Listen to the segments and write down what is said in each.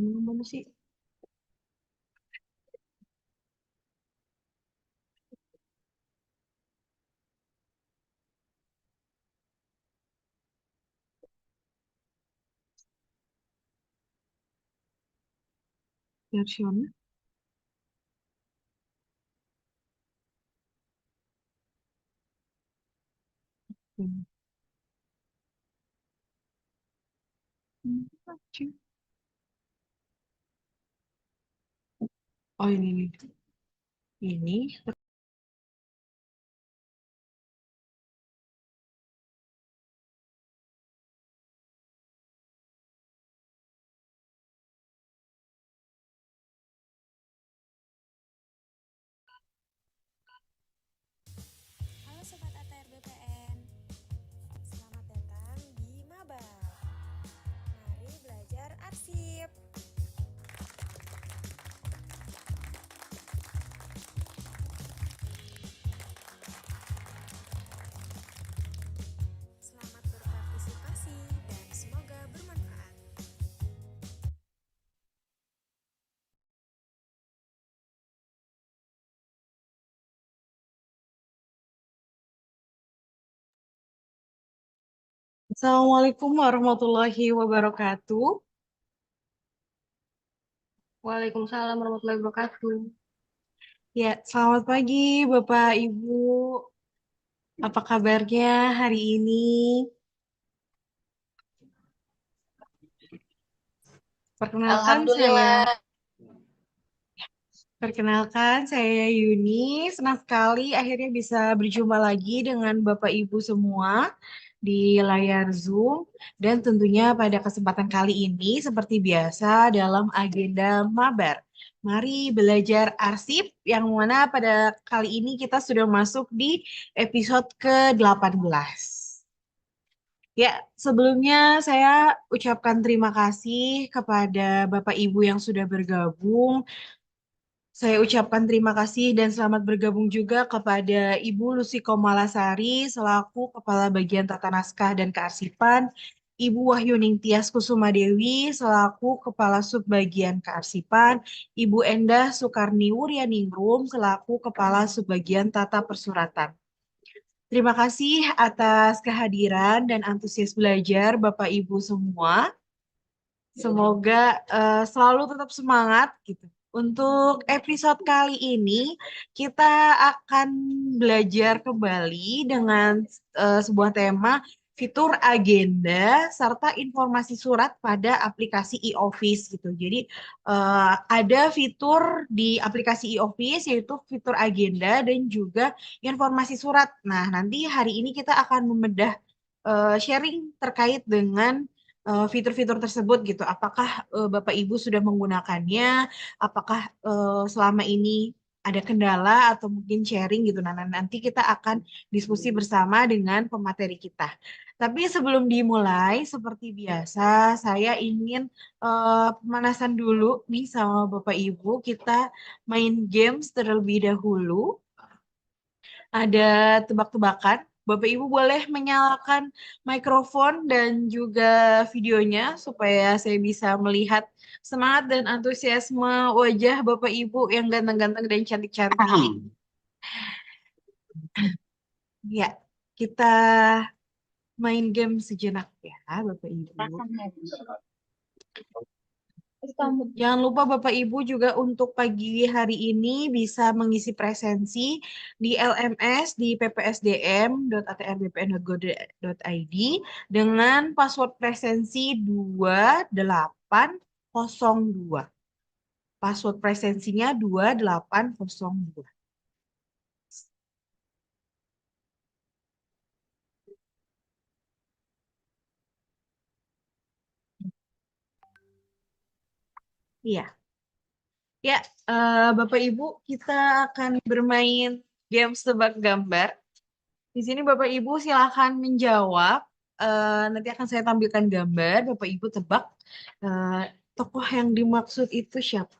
Mana sih? Versionnya? Hmm. Oke. Oh ini nih. Ini. Halo Sobat ATR BPN, selamat datang di Mabar. Mari belajar arsip. Selamat berpartisipasi dan semoga bermanfaat. Assalamualaikum warahmatullahi wabarakatuh. Waalaikumsalam warahmatullahi wabarakatuh. Ya, selamat pagi Bapak Ibu. Apa kabarnya hari ini? Perkenalkan saya Alhamdulillah. Perkenalkan, saya Yuni. Senang sekali akhirnya bisa berjumpa lagi dengan Bapak Ibu semua di layar Zoom. Dan tentunya pada kesempatan kali ini, seperti biasa dalam agenda Mabar. Mari belajar arsip yang mana pada kali ini kita sudah masuk di episode ke-18. Ya, sebelumnya saya ucapkan terima kasih kepada Bapak Ibu yang sudah bergabung. Saya ucapkan terima kasih dan selamat bergabung juga kepada Ibu Lucy Komalasari selaku Kepala Bagian Tata Naskah dan Kearsipan, Ibu Wahyuning Tias Kusuma Dewi selaku Kepala Subbagian Kearsipan, Ibu Endah Sukarni Wuryaningrum selaku Kepala Subbagian Tata Persuratan. Terima kasih atas kehadiran dan antusias belajar Bapak Ibu semua. Semoga selalu tetap semangat gitu. Untuk episode kali ini kita akan belajar kembali dengan sebuah tema fitur agenda serta informasi surat pada aplikasi e-office gitu. Jadi ada fitur di aplikasi e-office yaitu fitur agenda dan juga informasi surat. Nah, nanti hari ini kita akan membedah sharing terkait dengan fitur-fitur tersebut gitu. Apakah Bapak Ibu sudah menggunakannya? Apakah selama ini ada kendala atau mungkin sharing gitu. Nah, nanti kita akan diskusi bersama dengan pemateri kita. Tapi sebelum dimulai, seperti biasa, saya ingin pemanasan dulu nih sama Bapak Ibu. Kita main games terlebih dahulu. Ada tebak-tebakan. Bapak Ibu boleh menyalakan mikrofon dan juga videonya supaya saya bisa melihat semangat dan antusiasme wajah Bapak Ibu yang ganteng-ganteng dan cantik-cantik ini. Ya, kita main game sejenak ya, Bapak Ibu. Jangan lupa Bapak Ibu juga untuk pagi hari ini bisa mengisi presensi di LMS di ppsdm.atrbpn.go.id dengan password presensi 2802. Password presensinya 2802. Iya. Ya, Bapak Ibu, kita akan bermain games tebak gambar. Di sini Bapak Ibu silakan menjawab. Nanti akan saya tampilkan gambar. Bapak Ibu tebak eh, tokoh yang dimaksud itu siapa.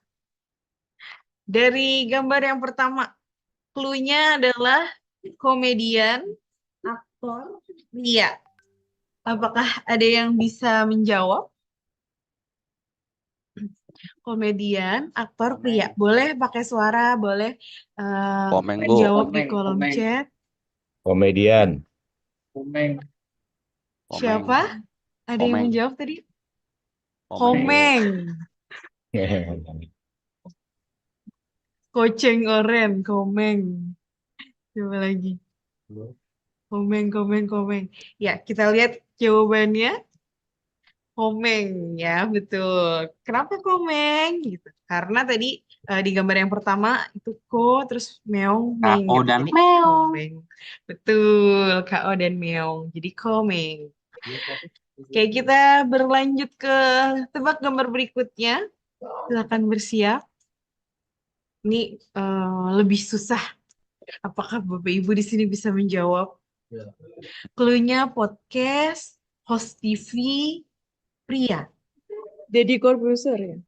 Dari gambar yang pertama, clue-nya adalah komedian, aktor. Iya. Apakah ada yang bisa menjawab? komedian, aktor pria. Boleh pakai suara, boleh Komeng, Bu. jawab di kolom chat. Komedian. Komeng. Siapa? Ada yang Komeng. menjawab tadi? Komeng, Bu. Komeng. Koceng oren, komeng. Coba lagi. Komeng, komeng, komeng. Ya, kita lihat jawabannya. Komeng, ya betul. Kenapa komeng? Gitu. Karena tadi di gambar yang pertama itu ko, terus meong, meng. K.O. Gitu. dan Jadi Meong. komeng. Betul, KO dan meong. Jadi komeng. Oke, kita berlanjut ke tebak gambar berikutnya. Silakan bersiap. Ini lebih susah. Apakah Bapak Ibu di sini bisa menjawab? Cluenya podcast, host TV, pria. Deddy Corbuzier ya?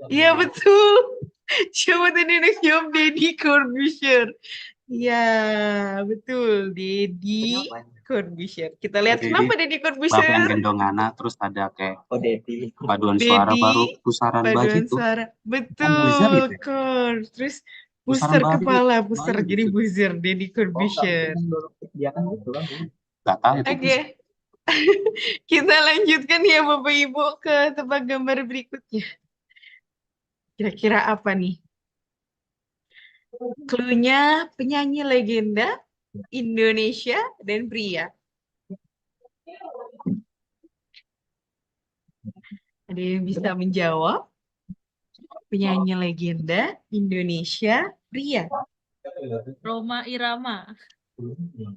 Iya betul. Siapa tadi yang jawab Deddy Corbuzier? Iya betul, Deddy Corbuzier. Kita lihat Deddy, kenapa Deddy Bapak yang Corbuzier. gendongana, terus ada kayak paduan suara Deddy baru, pusaran baju paduan tuh. suara. Buzzer Betul, itu ya? Kor. Terus Pusaran booster baru, kepala, booster baru jadi gitu. buzzer, Deddy Corbuzier. Gak tahu itu. Oke, kita lanjutkan ya Bapak Ibu ke tebak gambar berikutnya. Kira-kira apa nih? Cluenya penyanyi legenda Indonesia dan pria. Ada yang bisa menjawab? Penyanyi legenda Indonesia pria. Roma Irama.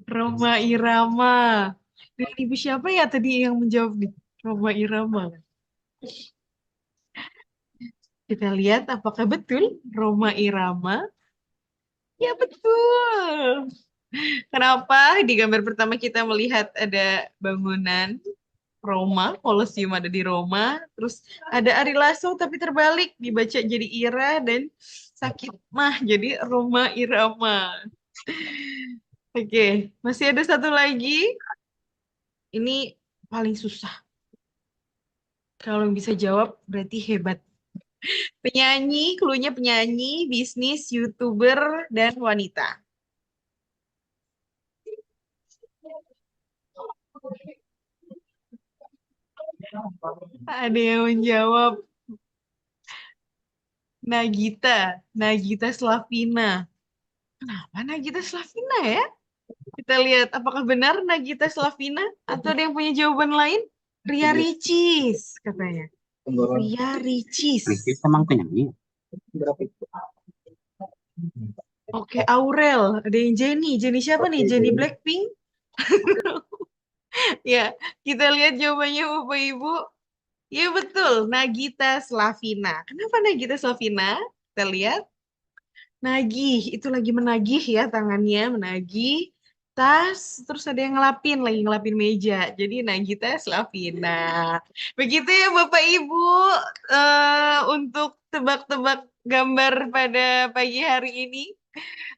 Roma Irama. Dengan ibu siapa ya tadi yang menjawab nih? Roma Irama. Kita lihat apakah betul Roma Irama? Ya betul. Kenapa di gambar pertama kita melihat ada bangunan Roma, Kolosium ada di Roma, terus ada Ari Lasso tapi terbalik dibaca jadi Ira dan sakit mah jadi Roma Irama. Oke, masih ada satu lagi. Ini paling susah. Kalau bisa jawab berarti hebat. Penyanyi, cluenya penyanyi, bisnis, YouTuber, dan wanita. Ada yang menjawab Nagita, Nagita Slavina. Kenapa Nagita Slavina ya? Kita lihat apakah benar Nagita Slavina atau ada yang punya jawaban lain? Ria Ricis katanya. Ria Ricis. Ricis emang penyanyi. Oke, Aurel. Ada yang Jenny. Jenny siapa nih? Jenny Blackpink? Ya, kita lihat jawabannya Bapak Ibu. Ya betul, Nagita Slavina. Kenapa Nagita Slavina? Kita lihat. Nagih, itu lagi menagih ya tangannya, menagih tas, terus ada yang ngelapin, lagi ngelapin meja. Jadi Nagita Slavina. Begitu ya Bapak Ibu, untuk tebak-tebak gambar pada pagi hari ini.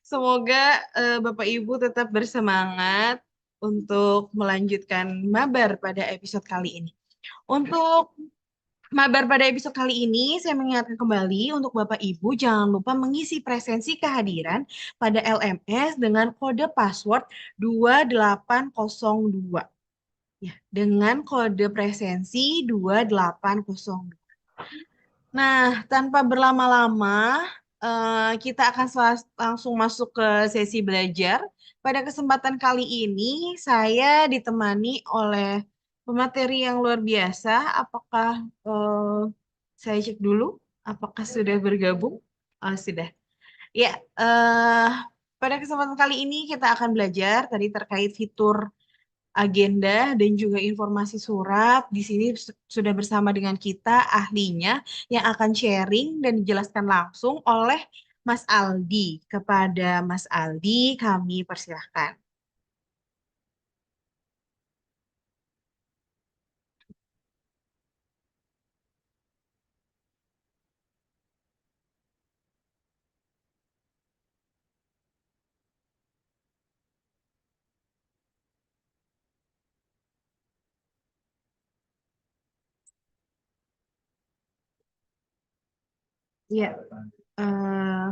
Semoga Bapak Ibu tetap bersemangat untuk melanjutkan mabar pada episode kali ini. Untuk mabar pada episode kali ini, saya mengingatkan kembali untuk Bapak Ibu jangan lupa mengisi presensi kehadiran pada LMS dengan kode password 2802. Ya, dengan kode presensi 2802. Nah, tanpa berlama-lama, kita akan langsung masuk ke sesi belajar. Pada kesempatan kali ini, saya ditemani oleh pemateri yang luar biasa. Apakah saya cek dulu? Apakah sudah bergabung? Oh, sudah. Ya, pada kesempatan kali ini kita akan belajar tadi terkait fitur agenda dan juga informasi surat. Di sini sudah bersama dengan kita ahlinya yang akan sharing dan dijelaskan langsung oleh Mas Aldi. Kepada Mas Aldi, kami persilahkan. Ya, eh,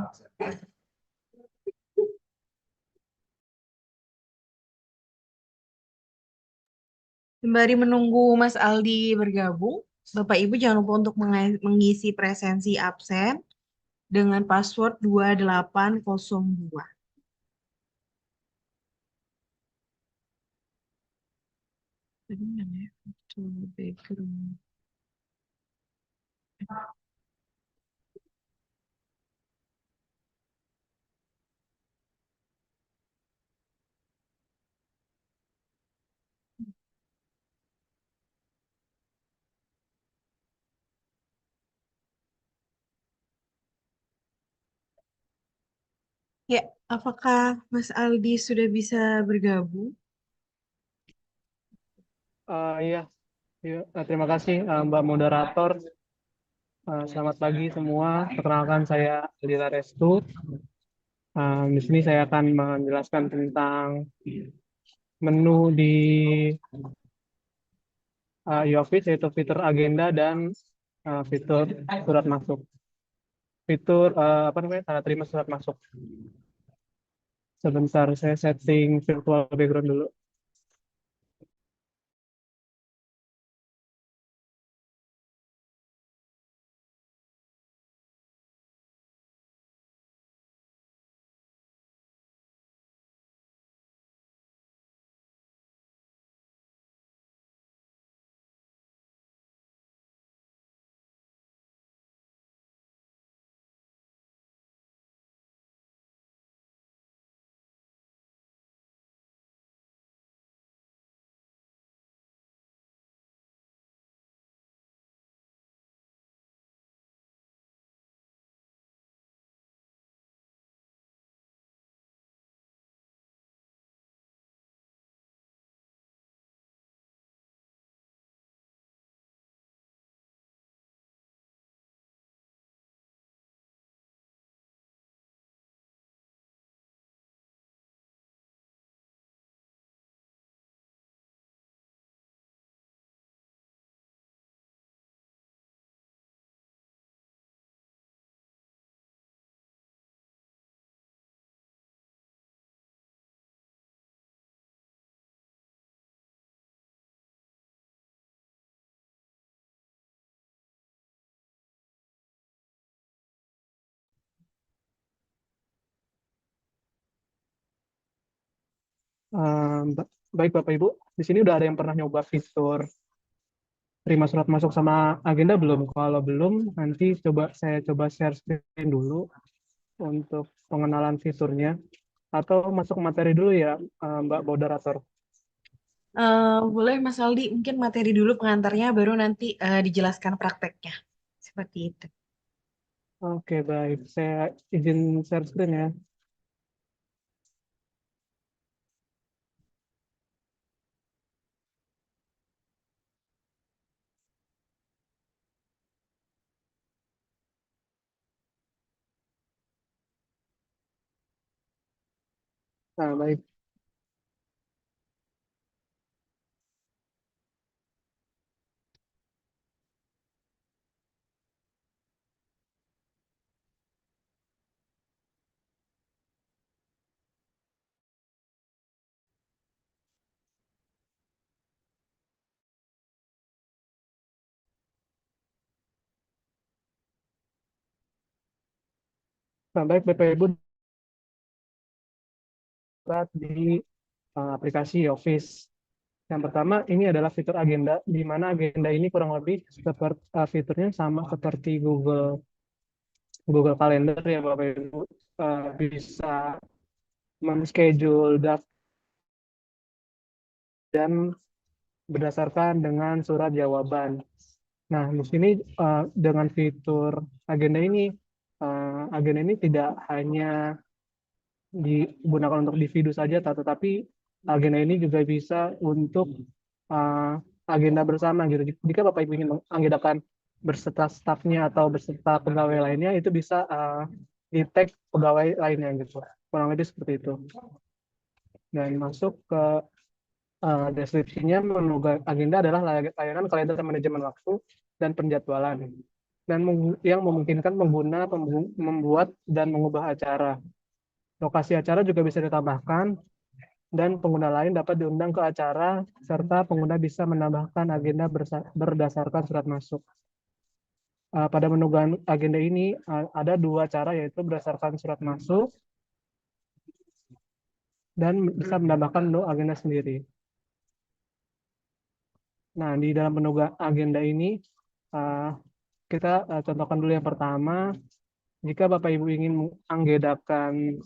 sembari menunggu Mas Aldi bergabung, Bapak Ibu jangan lupa untuk mengisi presensi absen dengan password 2802. Tadi mana ya? Tuh, background. Ya, apakah Mas Aldi sudah bisa bergabung? Iya, iya. Terima kasih Mbak Moderator. Selamat pagi semua. Perkenalkan saya Lila Restu. Di sini saya akan menjelaskan tentang menu di e-office, yaitu fitur agenda dan fitur surat masuk. Fitur apa namanya, tanda terima surat masuk. Sebentar, saya setting virtual background dulu. Baik Bapak Ibu, di sini udah ada yang pernah nyoba fitur terima surat masuk sama agenda belum? Kalau belum, nanti saya coba share screen dulu untuk pengenalan fiturnya. Atau masuk materi dulu ya, Mbak Moderator. Boleh Mas Aldi, mungkin materi dulu pengantarnya, baru nanti dijelaskan prakteknya. Seperti itu. Oke, baik. Saya izin share screen ya. Nah, baik. Nah, baik Bapak Ibu, dapat di aplikasi Office. Yang pertama, ini adalah fitur agenda, di mana agenda ini kurang lebih seperti fiturnya sama seperti Google Calendar ya Bapak Ibu. Bisa men-schedule dan berdasarkan dengan surat jawaban. Nah, di sini dengan fitur agenda ini tidak hanya digunakan untuk individu saja, tetapi agenda ini juga bisa untuk uh, agenda bersama gitu. Jika Bapak Ibu ingin mengagendakan berserta stafnya atau berserta pegawai lainnya, itu bisa di-tag pegawai lainnya gitu. Kurang lebih seperti itu. Dan masuk ke deskripsinya, menu agenda adalah layanan kalender manajemen waktu dan penjadwalan. dan yang memungkinkan pengguna membuat dan mengubah acara. Lokasi acara juga bisa ditambahkan dan pengguna lain dapat diundang ke acara serta pengguna bisa menambahkan agenda berdasarkan surat masuk. Pada menu agenda ini ada dua cara, yaitu berdasarkan surat masuk dan bisa menambahkan menu agenda sendiri. Nah, di dalam menu agenda ini kita contohkan dulu yang pertama. Jika Bapak Ibu ingin mengagendakan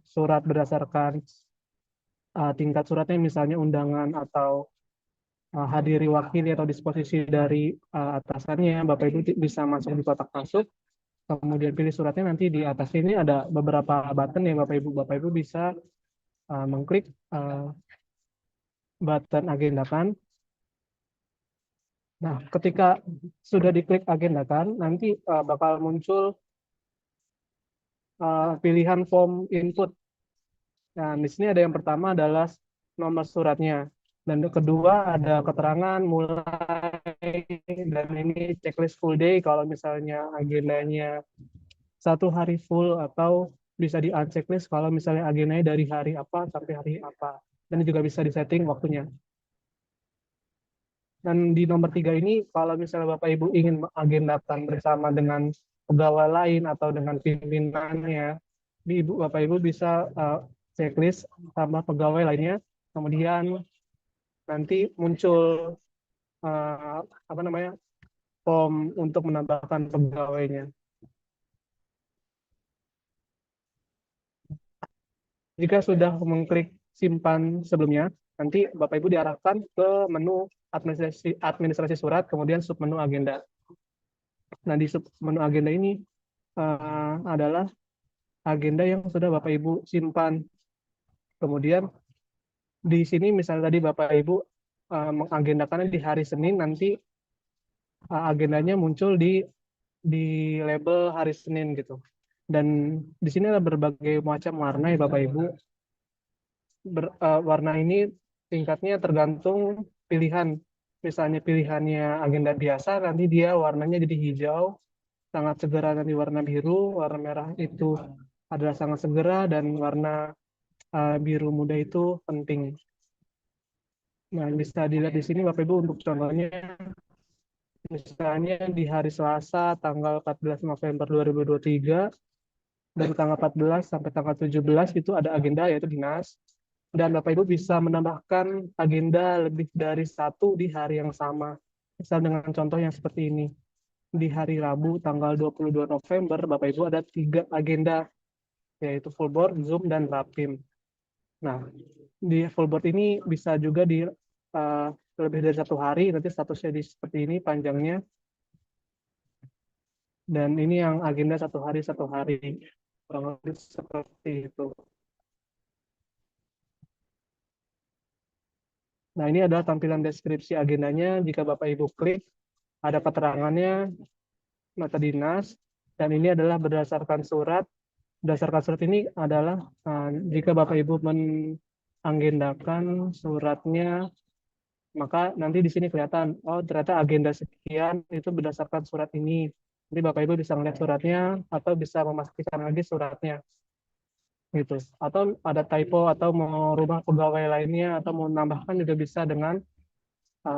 surat berdasarkan tingkat suratnya, misalnya undangan atau hadiri wakili atau disposisi dari atasannya, Bapak Ibu bisa masuk di kotak masuk, kemudian pilih suratnya. Nanti di atas ini ada beberapa button yang Bapak Ibu bisa mengklik button agendakan. Nah, ketika sudah diklik agendakan, nanti bakal muncul pilihan form input. Nah, di sini ada yang pertama adalah nomor suratnya, dan kedua ada keterangan mulai, dan ini checklist full day kalau misalnya agendanya 1 hari full, atau bisa di unchecklist kalau misalnya agendanya dari hari apa sampai hari apa, dan juga bisa disetting waktunya. Dan di nomor 3 ini, kalau misalnya Bapak Ibu ingin mengagendakan bersama dengan pegawai lain atau dengan pimpinannya, Bapak Ibu bisa checklist sama pegawai lainnya, kemudian nanti muncul form untuk menambahkan pegawainya. Jika sudah mengklik simpan sebelumnya, nanti Bapak Ibu diarahkan ke menu administrasi surat, kemudian submenu agenda. Nah, di submenu agenda ini adalah agenda yang sudah Bapak Ibu simpan. Kemudian di sini misalnya tadi Bapak Ibu mengagendakannya di hari Senin, nanti agendanya muncul di label hari Senin gitu. Dan di sini ada berbagai macam warna ya Bapak Ibu. Warna ini tingkatnya tergantung pilihan. Misalnya pilihannya agenda biasa, nanti dia warnanya jadi hijau, sangat segera nanti warna biru, warna merah itu adalah sangat segera, dan warna biru muda itu penting. Nah, bisa dilihat di sini Bapak Ibu untuk contohnya, misalnya di hari Selasa tanggal 14 November 2023, dari tanggal 14 sampai tanggal 17 itu ada agenda yaitu dinas, dan Bapak Ibu bisa menambahkan agenda lebih dari satu di hari yang sama. Misal dengan contoh yang seperti ini. Di hari Rabu tanggal 22 November, Bapak Ibu ada 3 agenda, yaitu full board, Zoom, dan Rapim. Nah, di full board ini bisa juga di lebih dari 1 hari, nanti statusnya seperti ini panjangnya. Dan ini yang agenda 1 hari, 1 hari. Kurang lebih seperti itu. Nah, ini adalah tampilan deskripsi agendanya. Jika Bapak Ibu klik, ada keterangannya, nota dinas, dan ini adalah berdasarkan surat. Berdasarkan surat ini adalah jika Bapak Ibu mengagendakan suratnya, maka nanti di sini kelihatan, oh ternyata agenda sekian itu berdasarkan surat ini. Nanti Bapak Ibu bisa melihat suratnya atau bisa memastikan lagi suratnya. Gitu. Atau ada typo atau mau rubah pegawai lainnya atau mau menambahkan juga bisa dengan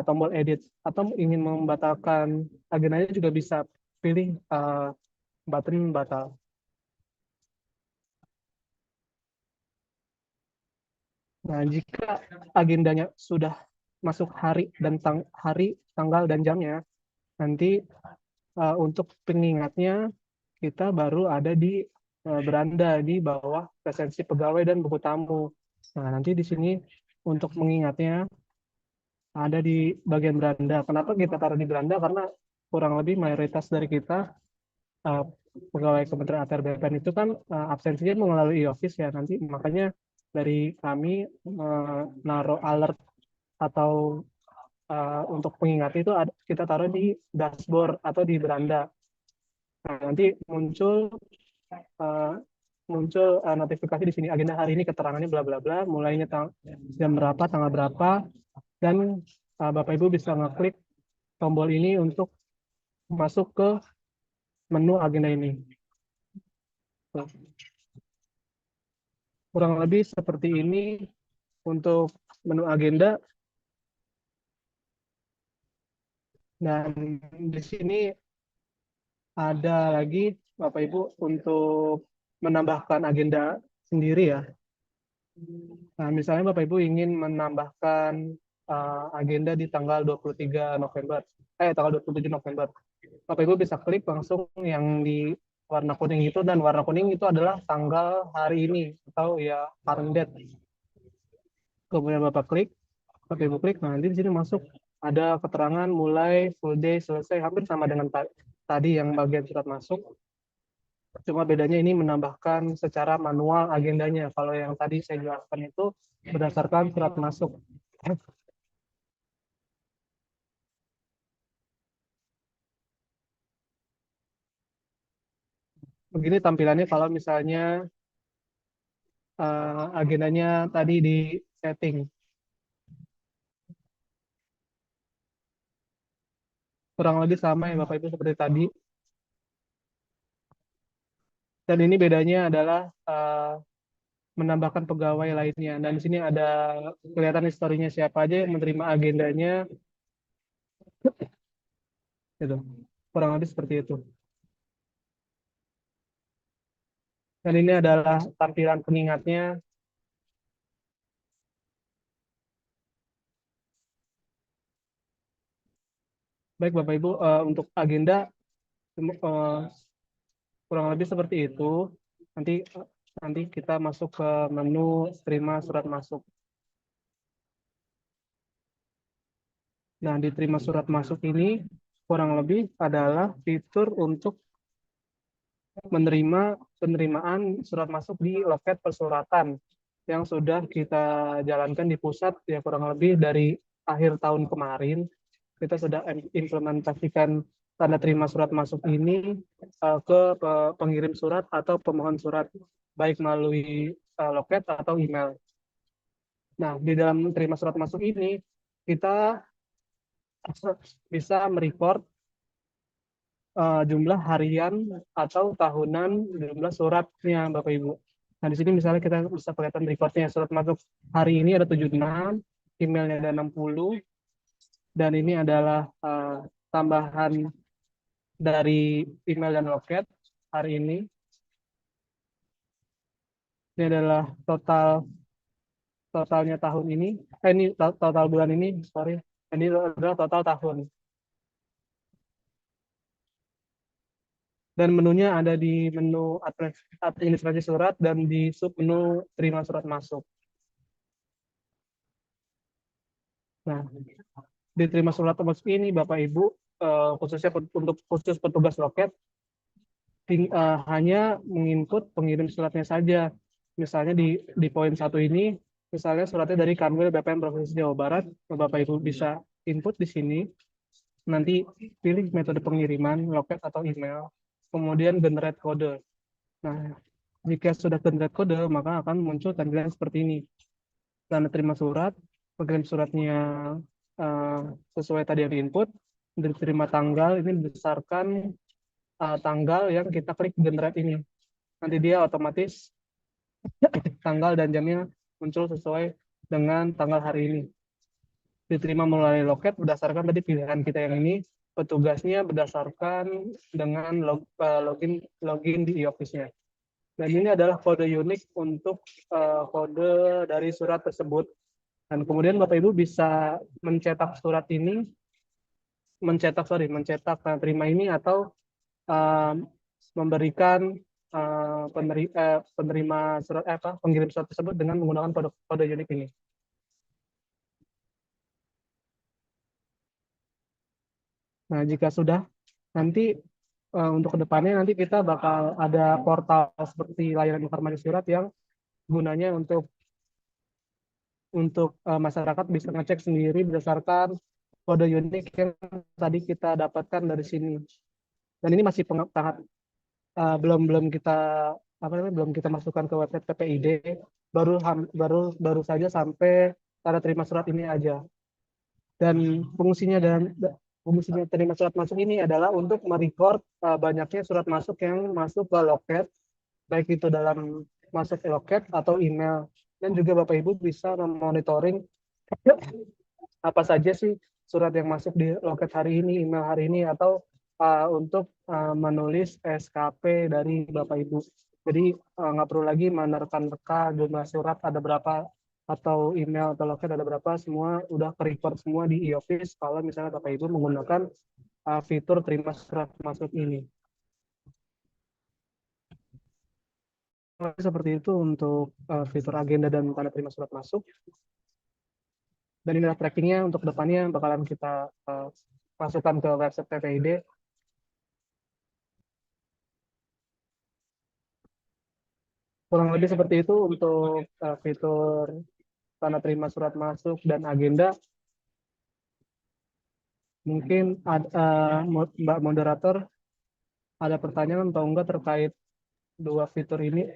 tombol edit, atau ingin membatalkan agendanya juga bisa pilih button batal. Nah, jika agendanya sudah masuk hari dan tanggal dan jamnya, nanti untuk pengingatnya kita baru ada di beranda di bawah presensi pegawai dan buku tamu. Nah, nanti di sini untuk mengingatnya ada di bagian beranda. Kenapa kita taruh di beranda? Karena kurang lebih mayoritas dari kita pegawai Kementerian ATR BPN itu kan absensinya melalui e-office ya. Nanti makanya dari kami naruh alert atau untuk pengingat itu kita taruh di dashboard atau di beranda. Nah, nanti muncul notifikasi di sini, agenda hari ini keterangannya bla bla bla, mulainya jam berapa, tanggal berapa, dan Bapak Ibu bisa ngeklik tombol ini untuk masuk ke menu agenda ini. Nah, kurang lebih seperti ini untuk menu agenda. Dan di sini ada lagi Bapak Ibu untuk menambahkan agenda sendiri ya. Nah, misalnya Bapak Ibu ingin menambahkan agenda di tanggal 23 November, tanggal 27 November. Bapak Ibu bisa klik langsung yang di warna kuning itu, dan warna kuning itu adalah tanggal hari ini atau ya current date. Kemudian Bapak Ibu klik, nah nanti di sini masuk ada keterangan mulai, full day, selesai, hampir sama dengan tadi yang bagian surat masuk. Cuma bedanya ini menambahkan secara manual agendanya. Kalau yang tadi saya jelaskan itu berdasarkan surat masuk. Begini tampilannya kalau misalnya agendanya tadi di setting. Kurang lebih sama ya Bapak Ibu seperti tadi. Dan ini bedanya adalah menambahkan pegawai lainnya. Dan di sini ada kelihatan historinya siapa aja yang menerima agendanya. Gitu. Kurang lebih seperti itu. Dan ini adalah tampilan pengingatnya. Baik Bapak Ibu, untuk agenda kurang lebih seperti itu. Nanti kita masuk ke menu terima surat masuk. Nah, di terima surat masuk ini kurang lebih adalah fitur untuk menerima penerimaan surat masuk di loket persuratan yang sudah kita jalankan di pusat ya kurang lebih dari akhir tahun kemarin. Kita sudah implementasikan tanda terima surat masuk ini ke pengirim surat atau pemohon surat, baik melalui loket atau email. Nah, di dalam terima surat masuk ini, kita bisa merecord jumlah harian atau tahunan jumlah suratnya, Bapak Ibu. Nah, di sini misalnya kita bisa kelihatan recordnya, surat masuk hari ini ada 76, emailnya ada 60, dan ini adalah tambahan dari email dan loket hari ini. Ini adalah totalnya tahun ini. Ini total bulan ini, sorry. Ini adalah total tahun. Dan menunya ada di menu administrasi surat dan di submenu terima surat masuk. Nah, diterima surat masuk ini Bapak Ibu, khususnya untuk khusus petugas loket, hanya menginput pengirim suratnya saja. Misalnya di poin 1 ini, misalnya suratnya dari Kanwil BPM Provinsi Jawa Barat, Bapak Ibu bisa input di sini, nanti pilih metode pengiriman, loket atau email, kemudian generate kode. Nah, jika sudah generate kode, maka akan muncul tampilan seperti ini. Tanda terima surat, pengirim suratnya sesuai tadi yang diinput, diterima tanggal, ini berdasarkan tanggal yang kita klik generate ini. Nanti dia otomatis tanggal dan jamnya muncul sesuai dengan tanggal hari ini. Diterima melalui loket berdasarkan tadi pilihan kita yang ini, petugasnya berdasarkan dengan login di e-office-nya. Dan ini adalah kode unik untuk kode dari surat tersebut. Dan kemudian Bapak Ibu bisa mencetak surat ini, mencetak terima ini, atau memberikan penerima surat pengirim surat tersebut dengan menggunakan kode unik ini. Nah, jika sudah, nanti untuk kedepannya nanti kita bakal ada portal seperti layanan informasi surat yang gunanya untuk masyarakat bisa ngecek sendiri berdasarkan kode unik yang tadi kita dapatkan dari sini. Dan ini masih sangat belum kita masukkan ke website PPID, baru saja sampai tanda terima surat ini aja. Dan fungsinya Fungsinya terima surat masuk ini adalah untuk merecord banyaknya surat masuk yang masuk ke loket, baik itu dalam masuk ke loket atau email. Dan juga Bapak Ibu bisa memonitoring apa saja sih surat yang masuk di loket hari ini, email hari ini, atau untuk menulis SKP dari Bapak Ibu. Jadi nggak perlu lagi menerka-nerka jumlah surat ada berapa, atau email atau loket ada berapa, semua udah ke-record semua di e-office kalau misalnya Bapak Ibu menggunakan fitur terima surat masuk ini. Seperti itu untuk fitur agenda dan tanda terima surat masuk. Dan inilah trackingnya untuk depannya bakalan kita masukkan ke website TPID. Kurang lebih seperti itu untuk fitur tanda terima surat masuk dan agenda. Mungkin Mbak Moderator ada pertanyaan atau enggak terkait dua fitur ini?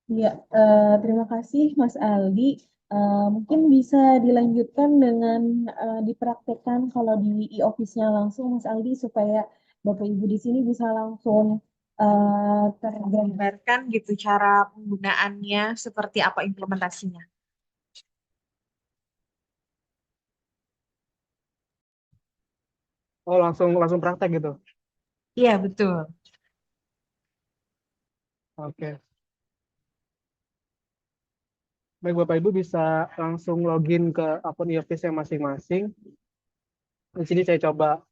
Ya, terima kasih Mas Aldi. Mungkin bisa dilanjutkan dengan dipraktekkan kalau di e-office-nya langsung Mas Aldi supaya Bapak Ibu di sini bisa langsung tergambar. Gambarkan gitu cara penggunaannya, seperti apa implementasinya. Oh, langsung praktek gitu. Iya, betul. Oke. Baik, Bapak Ibu bisa langsung login ke akun e-office yang masing-masing. Di sini saya coba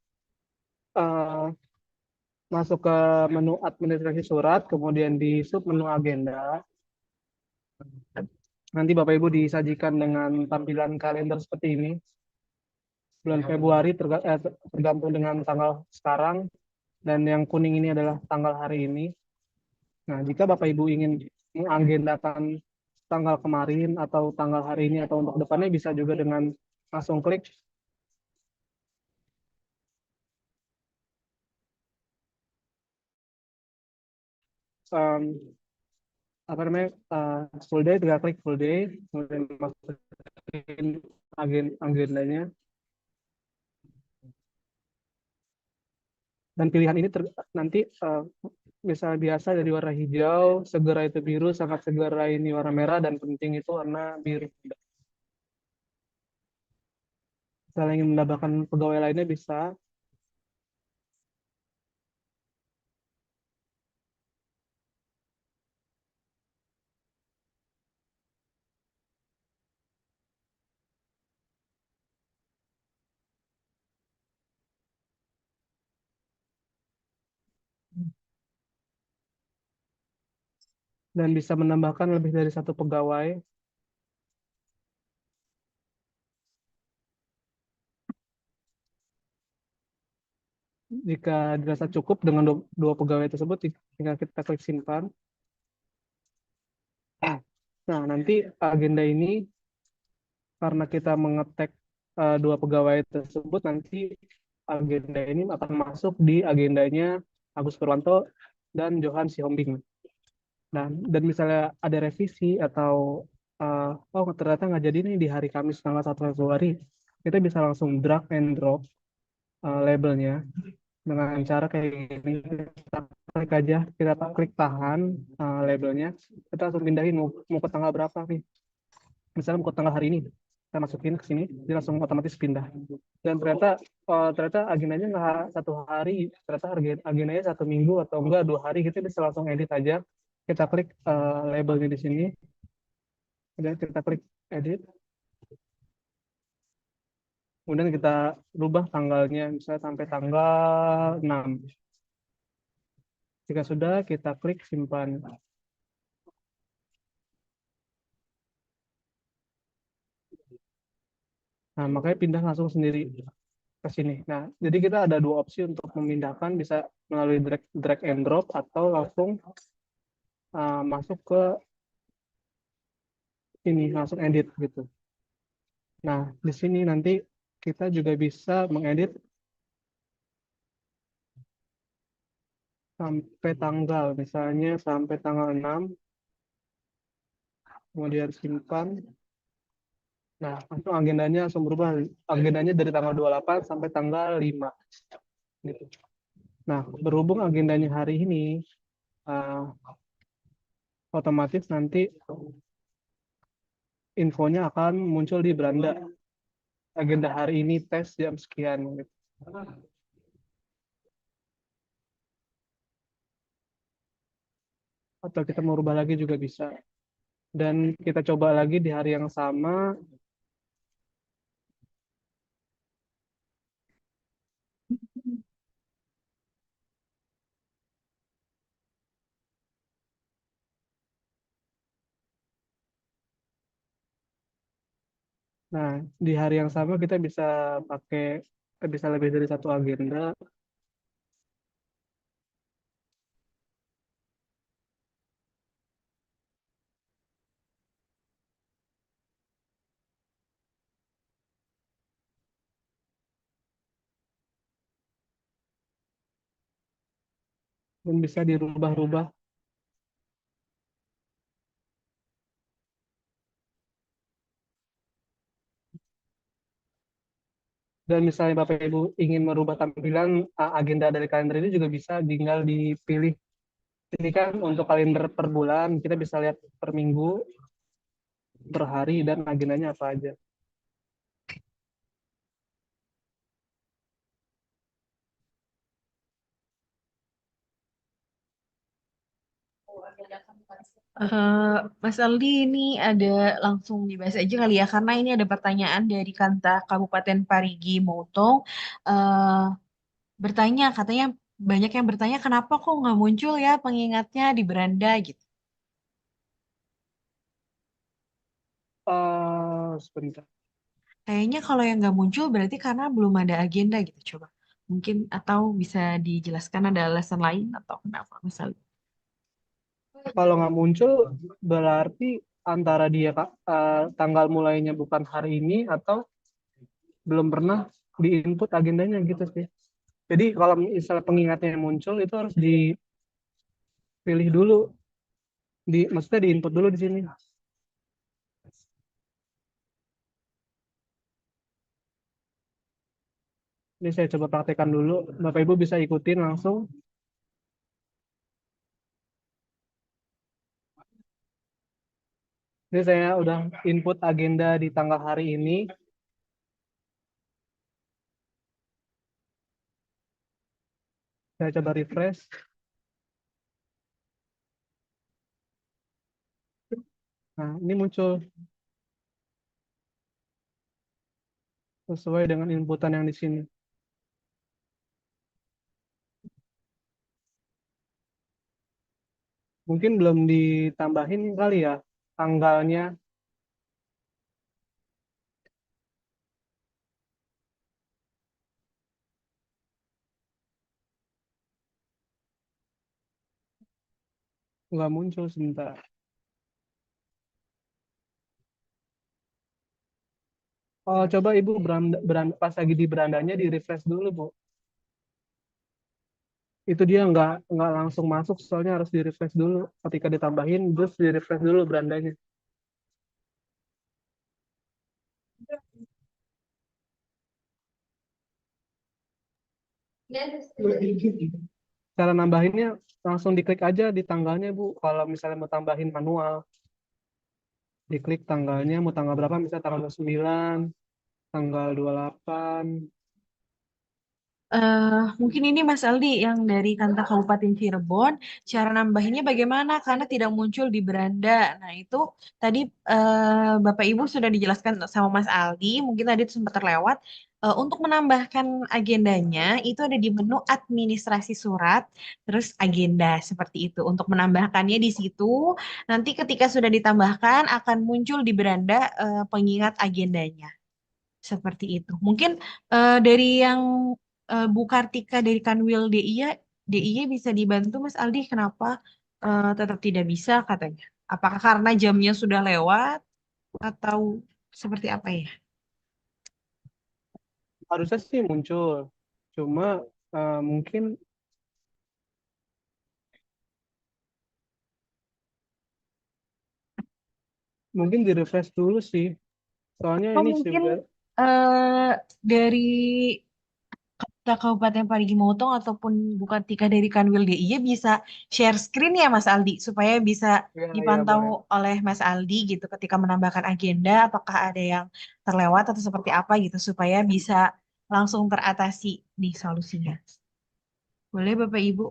masuk ke menu administrasi surat, kemudian di sub menu agenda. Nanti Bapak Ibu disajikan dengan tampilan kalender seperti ini. Bulan Februari tergantung dengan tanggal sekarang, dan yang kuning ini adalah tanggal hari ini. Nah, jika Bapak Ibu ingin mengagendakan tanggal kemarin atau tanggal hari ini atau untuk depannya, bisa juga dengan langsung klik apa namanya full day, tinggal klik full day, kemudian masukin agendanya. Dan pilihan ini nanti misalnya biasa dari warna hijau, segera itu biru, sangat segera ini warna merah, dan penting itu warna biru. Misalnya ingin menambahkan pegawai lainnya bisa. Dan bisa menambahkan lebih dari satu pegawai. Jika dirasa cukup dengan dua pegawai tersebut, tinggal kita klik simpan. Nah, nanti agenda ini, karena kita mengetek dua pegawai tersebut, nanti agenda ini akan masuk di agendanya Agus Purwanto dan Johan Sihombing. Nah, dan misalnya ada revisi atau oh ternyata nggak jadi nih di hari Kamis tanggal 1 Februari, kita bisa langsung drag and drop labelnya dengan cara kayak gini. Kita klik aja, kita klik tahan labelnya, kita langsung pindahin mau ke tanggal berapa nih. Misalnya mau ke tanggal hari ini, kita masukin ke sini, dia langsung otomatis pindah. Dan ternyata agendanya nggak satu hari, ternyata agendanya 1 minggu atau enggak 2 hari, kita bisa langsung edit aja. Kita klik labelnya di sini, kemudian kita klik edit, kemudian kita rubah tanggalnya, misalnya sampai tanggal 6. Jika sudah, kita klik simpan. Nah, makanya pindah langsung sendiri ke sini. Nah, jadi kita ada dua opsi untuk memindahkan, bisa melalui drag and drop atau langsung masuk ke ini, langsung edit gitu. Nah, di sini nanti kita juga bisa mengedit sampai tanggal, misalnya sampai tanggal 6, kemudian simpan. Nah, langsung agendanya langsung berubah. Agendanya dari tanggal 28 sampai tanggal 5 gitu. Nah, berhubung agendanya hari ini, eh, otomatis nanti infonya akan muncul di beranda. Agenda hari ini tes jam sekian gitu. Atau kita mau rubah lagi juga bisa. Dan kita coba lagi di hari yang sama. Nah, di hari yang sama kita bisa pakai, bisa lebih dari satu agenda. Dan bisa dirubah-rubah. Dan misalnya Bapak Ibu ingin merubah tampilan agenda dari kalender ini juga bisa, tinggal dipilih. Ini kan untuk kalender per bulan, kita bisa lihat per minggu, per hari, dan agendanya apa aja. Mas Aldi, ini ada langsung dibahas aja kali ya, karena ini ada pertanyaan dari Kanta Kabupaten Parigi Motong. Eh bertanya, katanya banyak yang bertanya kenapa kok nggak muncul ya pengingatnya di beranda gitu. Sebentar. Kayaknya kalau yang nggak muncul berarti karena belum ada agenda gitu, coba. Mungkin atau bisa dijelaskan ada alasan lain atau kenapa Mas Aldi? Kalau nggak muncul, berarti antara dia tanggal mulainya bukan hari ini atau belum pernah di-input agendanya gitu sih. Jadi kalau misalnya pengingatnya yang muncul itu harus dipilih dulu, maksudnya di-input dulu di sini. Ini saya coba praktekkan dulu. Bapak Ibu bisa ikutin langsung. Ini saya udah input agenda di tanggal hari ini. Saya coba refresh. Nah, ini muncul sesuai dengan inputan yang di sini. Mungkin belum ditambahin kali ya tanggalnya. Nggak muncul sebentar. Oh, coba Ibu pas lagi di berandanya di refresh dulu, Bu. Itu dia nggak langsung masuk, soalnya harus di refresh dulu. Ketika ditambahin, terus di refresh dulu berandanya. Cara nambahinnya langsung diklik aja di tanggalnya, Bu. Kalau misalnya mau tambahin manual, diklik tanggalnya, mau tanggal berapa, misalnya tanggal 29, tanggal 28. Mungkin ini Mas Aldi yang dari Kanta Kabupaten Cirebon, cara nambahinnya bagaimana? Karena tidak muncul di beranda. Nah, itu tadi Bapak Ibu sudah dijelaskan sama Mas Aldi, mungkin tadi itu sempat terlewat. Untuk menambahkan agendanya, itu ada di menu administrasi surat, terus agenda seperti itu. Untuk menambahkannya di situ, nanti ketika sudah ditambahkan akan muncul di beranda pengingat agendanya. Seperti itu. Mungkin dari yang Bu Kartika dari Kanwil DIY bisa dibantu Mas Aldi kenapa tetap tidak bisa katanya? Apakah karena jamnya sudah lewat atau seperti apa ya? Harusnya sih muncul. Cuma mungkin di refresh dulu sih. Soalnya Oh ini mungkin juga dari Kota Kabupaten Parigi Motong ataupun bukan Tika dari Kanwil DIY bisa share screen ya Mas Aldi supaya bisa ya dipantau boleh. oleh Mas Aldi gitu ketika menambahkan agenda apakah ada yang terlewat atau seperti apa gitu supaya bisa langsung teratasi nih solusinya. Boleh Bapak Ibu?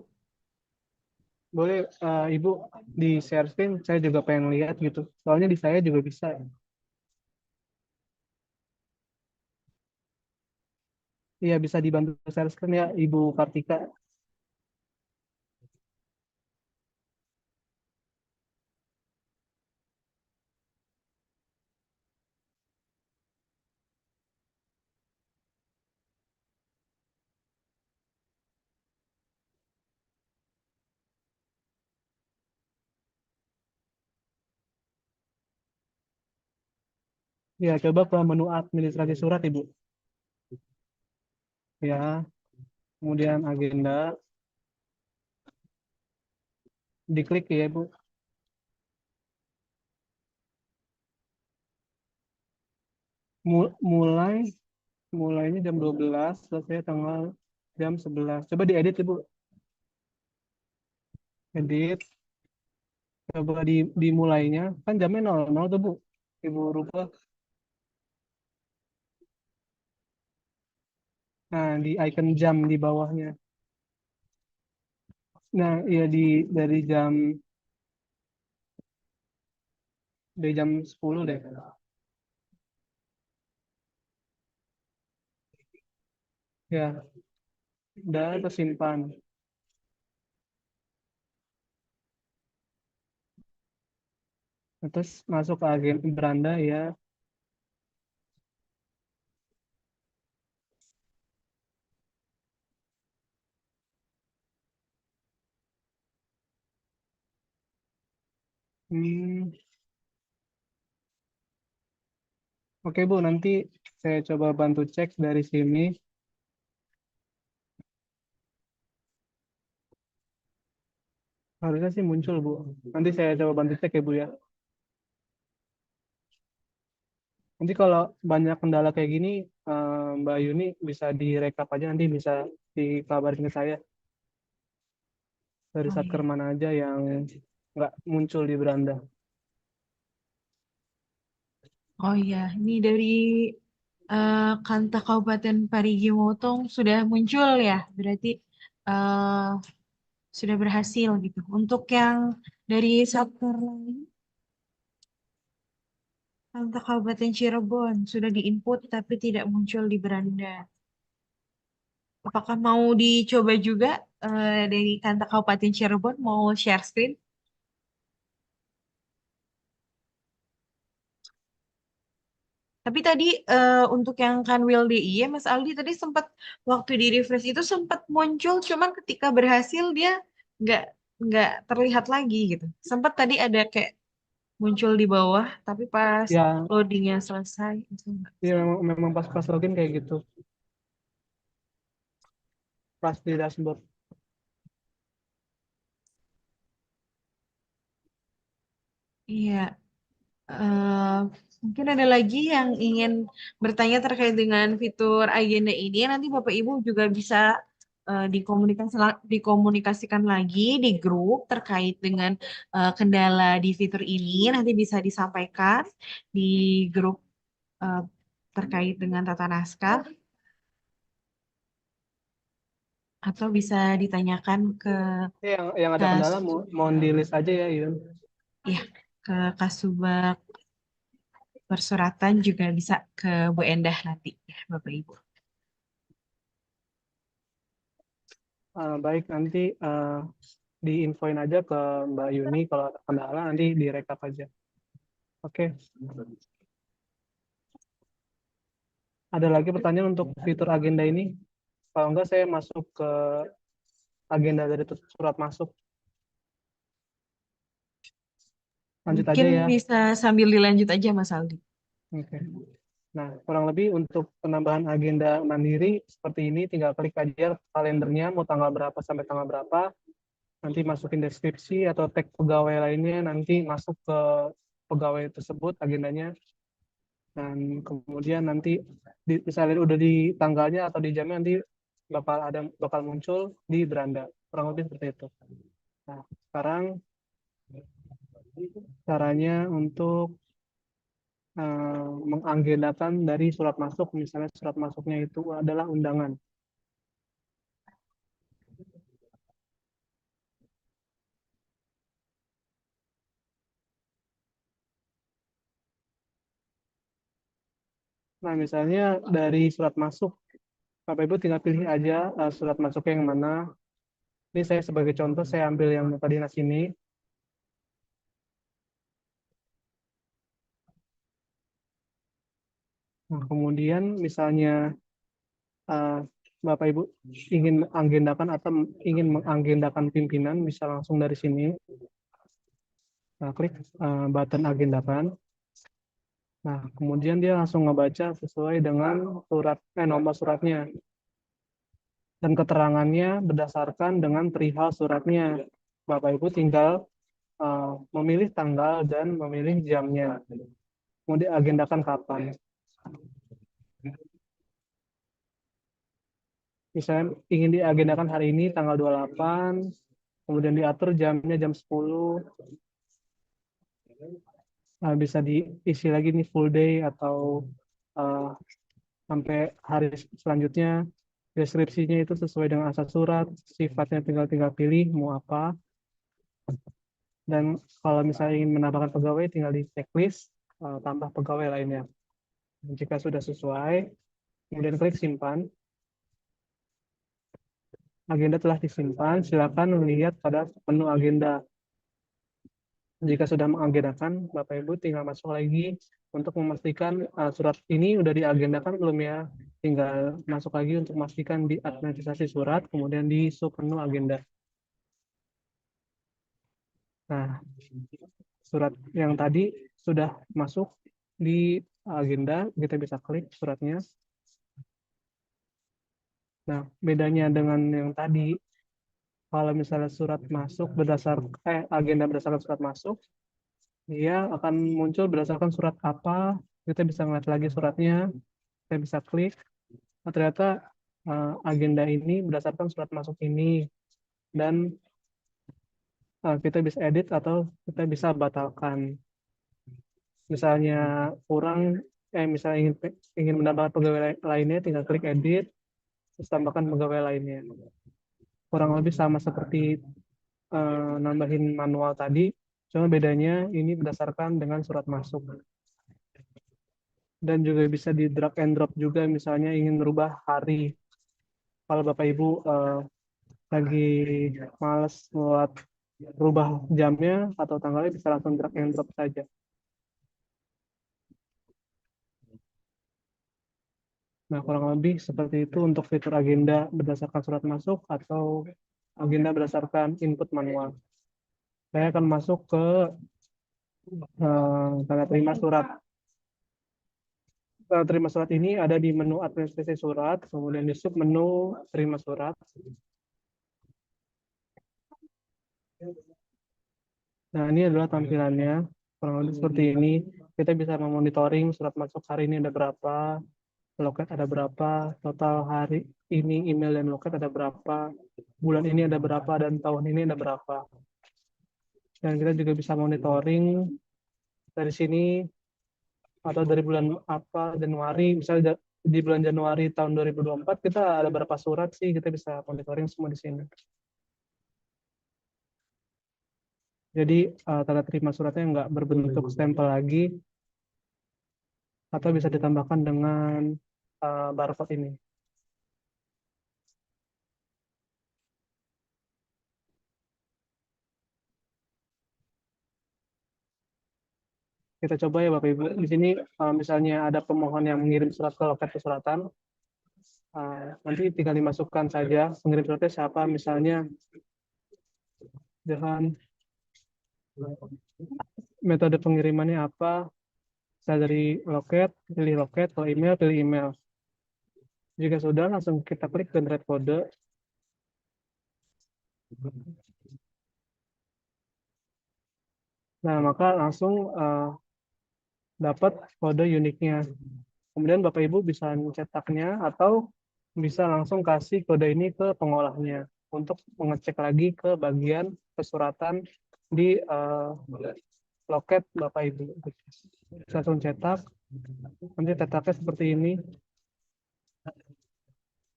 Boleh Ibu di share screen, saya juga pengen lihat gitu. Soalnya di saya juga bisa. Iya, bisa dibantu share screen ya Ibu Kartika. Ya, coba ke menu administrasi surat Ibu. Ya, kemudian agenda, diklik ya Ibu. Mulai, mulainya jam 12, selesai tanggal jam 11. Coba diedit Ibu. Edit, coba dimulainya. Kan jamnya 00 tuh Bu. Ibu rubah. Nah, di icon jam di bawahnya. Nah, iya dari jam 10 deh. Ya, udah tersimpan. Terus masuk ke agen beranda ya. Hmm, oke Bu, nanti saya coba bantu cek dari sini. Harusnya sih muncul Bu. Nanti saya coba bantu cek ya Bu ya. Nanti kalau banyak kendala kayak gini, Mbak Yuni bisa direkap aja, nanti bisa dikabarin ke saya dari Oh satker iya. mana aja yang nggak muncul di beranda. Oh iya, ini dari Kanta Kabupaten Parigi Motong sudah muncul ya, berarti eh, sudah berhasil gitu. Untuk yang dari Satker lain, Kanta Kabupaten Cirebon sudah diinput tapi tidak muncul di beranda. Apakah mau dicoba juga dari Kanta Kabupaten Cirebon mau share screen? Tapi tadi untuk yang Kanwil DIY, Mas Aldi tadi sempat waktu di refresh itu sempat muncul, cuman ketika berhasil dia nggak nggak terlihat lagi gitu. Sempat tadi ada kayak muncul di bawah, tapi pas Ya, loadingnya selesai itu nggak. ya memang pas login kayak gitu, pas di dashboard. Iya, eh, mungkin ada lagi yang ingin bertanya terkait dengan fitur agenda ini. Nanti Bapak Ibu juga bisa dikomunikasikan lagi di grup terkait dengan kendala di fitur ini. Nanti bisa disampaikan di grup eh, terkait dengan tata naskah atau bisa ditanyakan ke Ya, yang ada Kas, kendala mau di list aja ya Yun. ya, ke Kasubag Persuratan juga bisa ke Bu Endah nanti ya Bapak Ibu. Baik, nanti diinfoin aja ke Mbak Yuni kalau ada kendala, nanti direkap aja. Oke. Ada lagi pertanyaan untuk fitur agenda ini? Kalau enggak, saya masuk ke agenda dari surat masuk. Lanjut aja Mungkin ya. bisa sambil dilanjut aja Mas Aldi. Oke. Nah, kurang lebih untuk penambahan agenda mandiri seperti ini, tinggal klik aja kalendernya, mau tanggal berapa sampai tanggal berapa, nanti masukin deskripsi atau tag pegawai lainnya, nanti masuk ke pegawai tersebut agendanya. Dan kemudian nanti misalnya udah di tanggalnya atau di jamnya nanti bakal muncul di beranda. Kurang lebih seperti itu. Nah, sekarang caranya untuk mengagendakan dari surat masuk. Misalnya surat masuknya itu adalah undangan. Nah, misalnya dari surat masuk, Bapak Ibu tinggal pilih aja surat masuknya yang mana. Ini saya sebagai contoh, saya ambil yang muka dinas ini. Nah, kemudian misalnya eh, Bapak Ibu ingin mengagendakan atau ingin mengagendakan pimpinan, bisa langsung dari sini. Nah, klik button agendakan. Nah, kemudian dia langsung ngebaca sesuai dengan nomor suratnya. Dan keterangannya berdasarkan dengan perihal suratnya. Bapak Ibu tinggal memilih tanggal dan memilih jamnya. Mau diagendakan kapan. Misalnya ingin diagendakan hari ini tanggal 28, kemudian diatur jamnya jam 10. Bisa diisi lagi nih full day atau uh, sampai hari selanjutnya. Deskripsinya itu sesuai dengan asal surat, sifatnya tinggal pilih mau apa. Dan kalau misalnya ingin menambahkan pegawai, tinggal di checklist, tambah pegawai lainnya. Jika sudah sesuai, kemudian klik simpan. Agenda telah disimpan, silakan melihat pada menu agenda. Jika sudah mengagendakan, Bapak Ibu tinggal masuk lagi untuk memastikan surat ini udah diagendakan belum ya. Tinggal masuk lagi untuk memastikan di administrasi surat, kemudian di sub menu agenda. Nah, surat yang tadi sudah masuk di agenda, kita bisa klik suratnya. Nah, bedanya dengan yang tadi, kalau misalnya surat masuk agenda berdasarkan surat masuk, dia akan muncul berdasarkan surat apa, kita bisa ngeliat lagi suratnya, kita bisa klik, ternyata agenda ini berdasarkan surat masuk ini, dan kita bisa edit atau kita bisa batalkan. Misalnya misalnya ingin menambahkan pegawai lainnya, tinggal klik edit, terus tambahkan pegawai lainnya. Kurang lebih sama seperti nambahin manual tadi, cuma bedanya ini berdasarkan dengan surat masuk. Dan juga bisa di drag and drop juga, misalnya ingin merubah hari. Kalau Bapak Ibu lagi males buat rubah jamnya atau tanggalnya, bisa langsung drag and drop saja. Nah, kurang lebih seperti itu untuk fitur agenda berdasarkan surat masuk atau agenda berdasarkan input manual. Saya akan masuk ke tanda terima surat. Tanda terima surat ini ada di menu administrasi surat, kemudian di sub menu terima surat. Nah, ini adalah tampilannya. Kurang lebih seperti ini. Kita bisa memonitoring surat masuk hari ini ada berapa, loket ada berapa, total hari ini email dan loket ada berapa, bulan ini ada berapa, dan tahun ini ada berapa. Dan kita juga bisa monitoring dari sini atau dari bulan apa, Januari, misalnya di bulan Januari tahun 2024 kita ada berapa surat sih, kita bisa monitoring semua di sini. Jadi tanda terima suratnya nggak berbentuk stempel lagi, atau bisa ditambahkan dengan barcode ini. Kita coba ya Bapak Ibu. Di sini misalnya ada pemohon yang mengirim surat ke loket kesuratan, nanti tinggal dimasukkan saja pengirim suratnya siapa, misalnya dengan metode pengirimannya apa. Saya dari loket, pilih loket, kalau email, pilih email. Jika sudah, langsung kita klik generate kode. Nah, maka langsung dapat kode uniknya. Kemudian Bapak Ibu bisa mencetaknya atau bisa langsung kasih kode ini ke pengolahnya untuk mengecek lagi ke bagian kesuratan di loket Bapak Ibu. Bisa langsung cetak, nanti cetaknya seperti ini,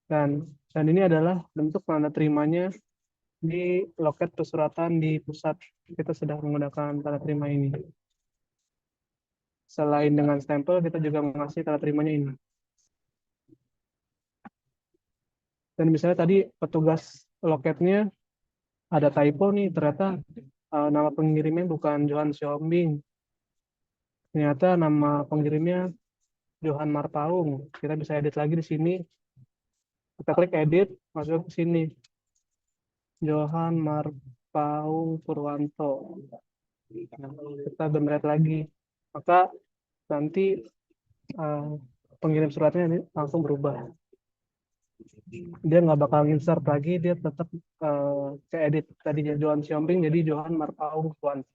dan ini adalah bentuk tanda terimanya di loket pesuratan di pusat. Kita sedang menggunakan tanda terima ini. Selain dengan stempel, kita juga mengasih tanda terimanya ini. Dan misalnya tadi petugas loketnya ada typo nih, ternyata nama pengirimnya bukan Johan Siombing. Ternyata nama pengirimnya Johan Marpaung. Kita bisa edit lagi di sini. Kita klik edit, masuk ke sini. Johan Marpaung Purwanto. Nah, kita generate lagi. Maka nanti pengirim suratnya ini langsung berubah. Dia nggak bakal insert lagi, dia tetap ke edit tadinya Johan Siombing jadi Johan Marpaung Purwanto.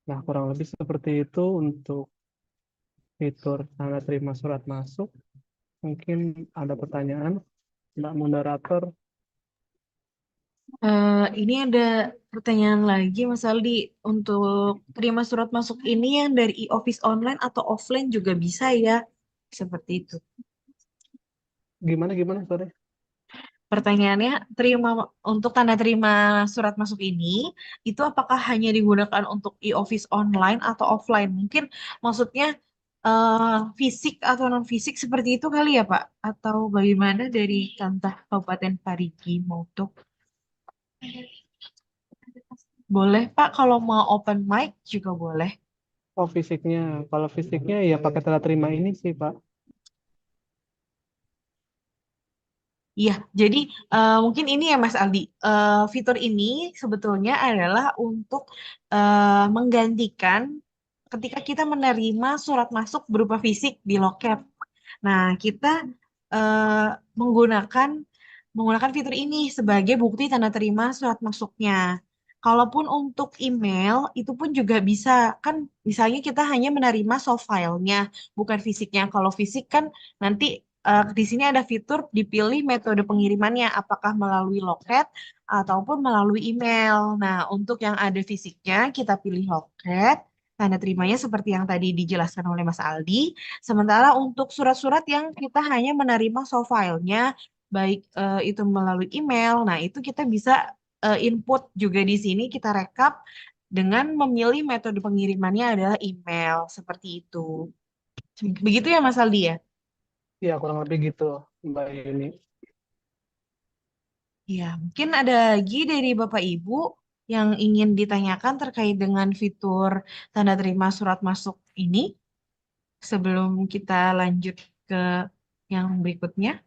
Nah, kurang lebih seperti itu untuk fitur tanda terima surat masuk. Mungkin ada pertanyaan, Mbak Moderator. Ini ada pertanyaan lagi, Mas Aldi. Untuk terima surat masuk ini yang dari e-office online atau offline juga bisa ya? Seperti itu. Gimana, sorry? Pertanyaannya, untuk tanda terima surat masuk ini, itu apakah hanya digunakan untuk e-office online atau offline? Mungkin maksudnya fisik atau non-fisik seperti itu kali ya, Pak? Atau bagaimana dari Kantah Kabupaten Parigi Motto? Boleh, Pak, kalau mau open mic juga boleh. Oh, fisiknya. Kalau fisiknya ya pakai tanda terima ini sih, Pak. Iya, jadi mungkin ini ya Mas Aldi. Fitur ini sebetulnya adalah untuk menggantikan ketika kita menerima surat masuk berupa fisik di loket. Nah, kita eh, menggunakan menggunakan fitur ini sebagai bukti tanda terima surat masuknya. Kalaupun untuk email, itu pun juga bisa. Kan misalnya kita hanya menerima soft filenya, bukan fisiknya. Kalau fisik kan nanti di sini ada fitur dipilih metode pengirimannya, apakah melalui loket ataupun melalui email. Nah, untuk yang ada fisiknya, kita pilih loket. Tanda terimanya seperti yang tadi dijelaskan oleh Mas Aldi. Sementara untuk surat-surat yang kita hanya menerima soft filenya, baik itu melalui email, nah itu kita bisa input juga di sini, kita rekap dengan memilih metode pengirimannya adalah email, seperti itu. Begitu ya Mas Aldi ya? Ya, kurang lebih gitu, Mbak Yuni. Ya, mungkin ada lagi dari Bapak Ibu yang ingin ditanyakan terkait dengan fitur tanda terima surat masuk ini sebelum kita lanjut ke yang berikutnya.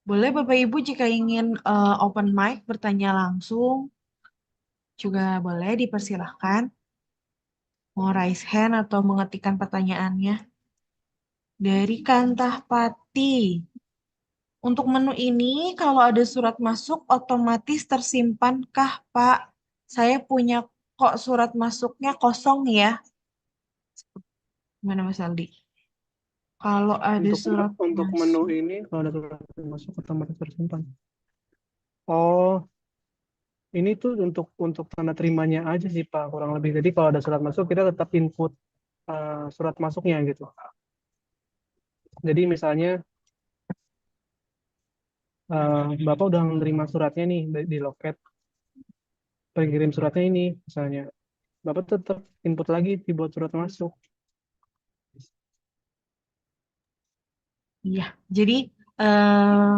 Boleh Bapak Ibu jika ingin open mic bertanya langsung juga boleh dipersilahkan. Mau raise hand atau mengetikkan pertanyaannya. Dari Kantah Pati. Untuk menu ini kalau ada surat masuk otomatis tersimpankah Pak? Saya punya kok surat masuknya kosong ya. Gimana Mas Aldi? Kalau ada Untuk surat untuk menu masuk. ini, kalau ada surat masuk otomatis tersimpan. Oh, ini tuh untuk tanda terimanya aja sih Pak, kurang lebih. Jadi kalau ada surat masuk, kita tetap input surat masuknya gitu. Jadi misalnya Bapak udah menerima suratnya nih di loket, pengirim suratnya ini misalnya. Bapak tetap input lagi dibuat surat masuk. Iya, jadi eh,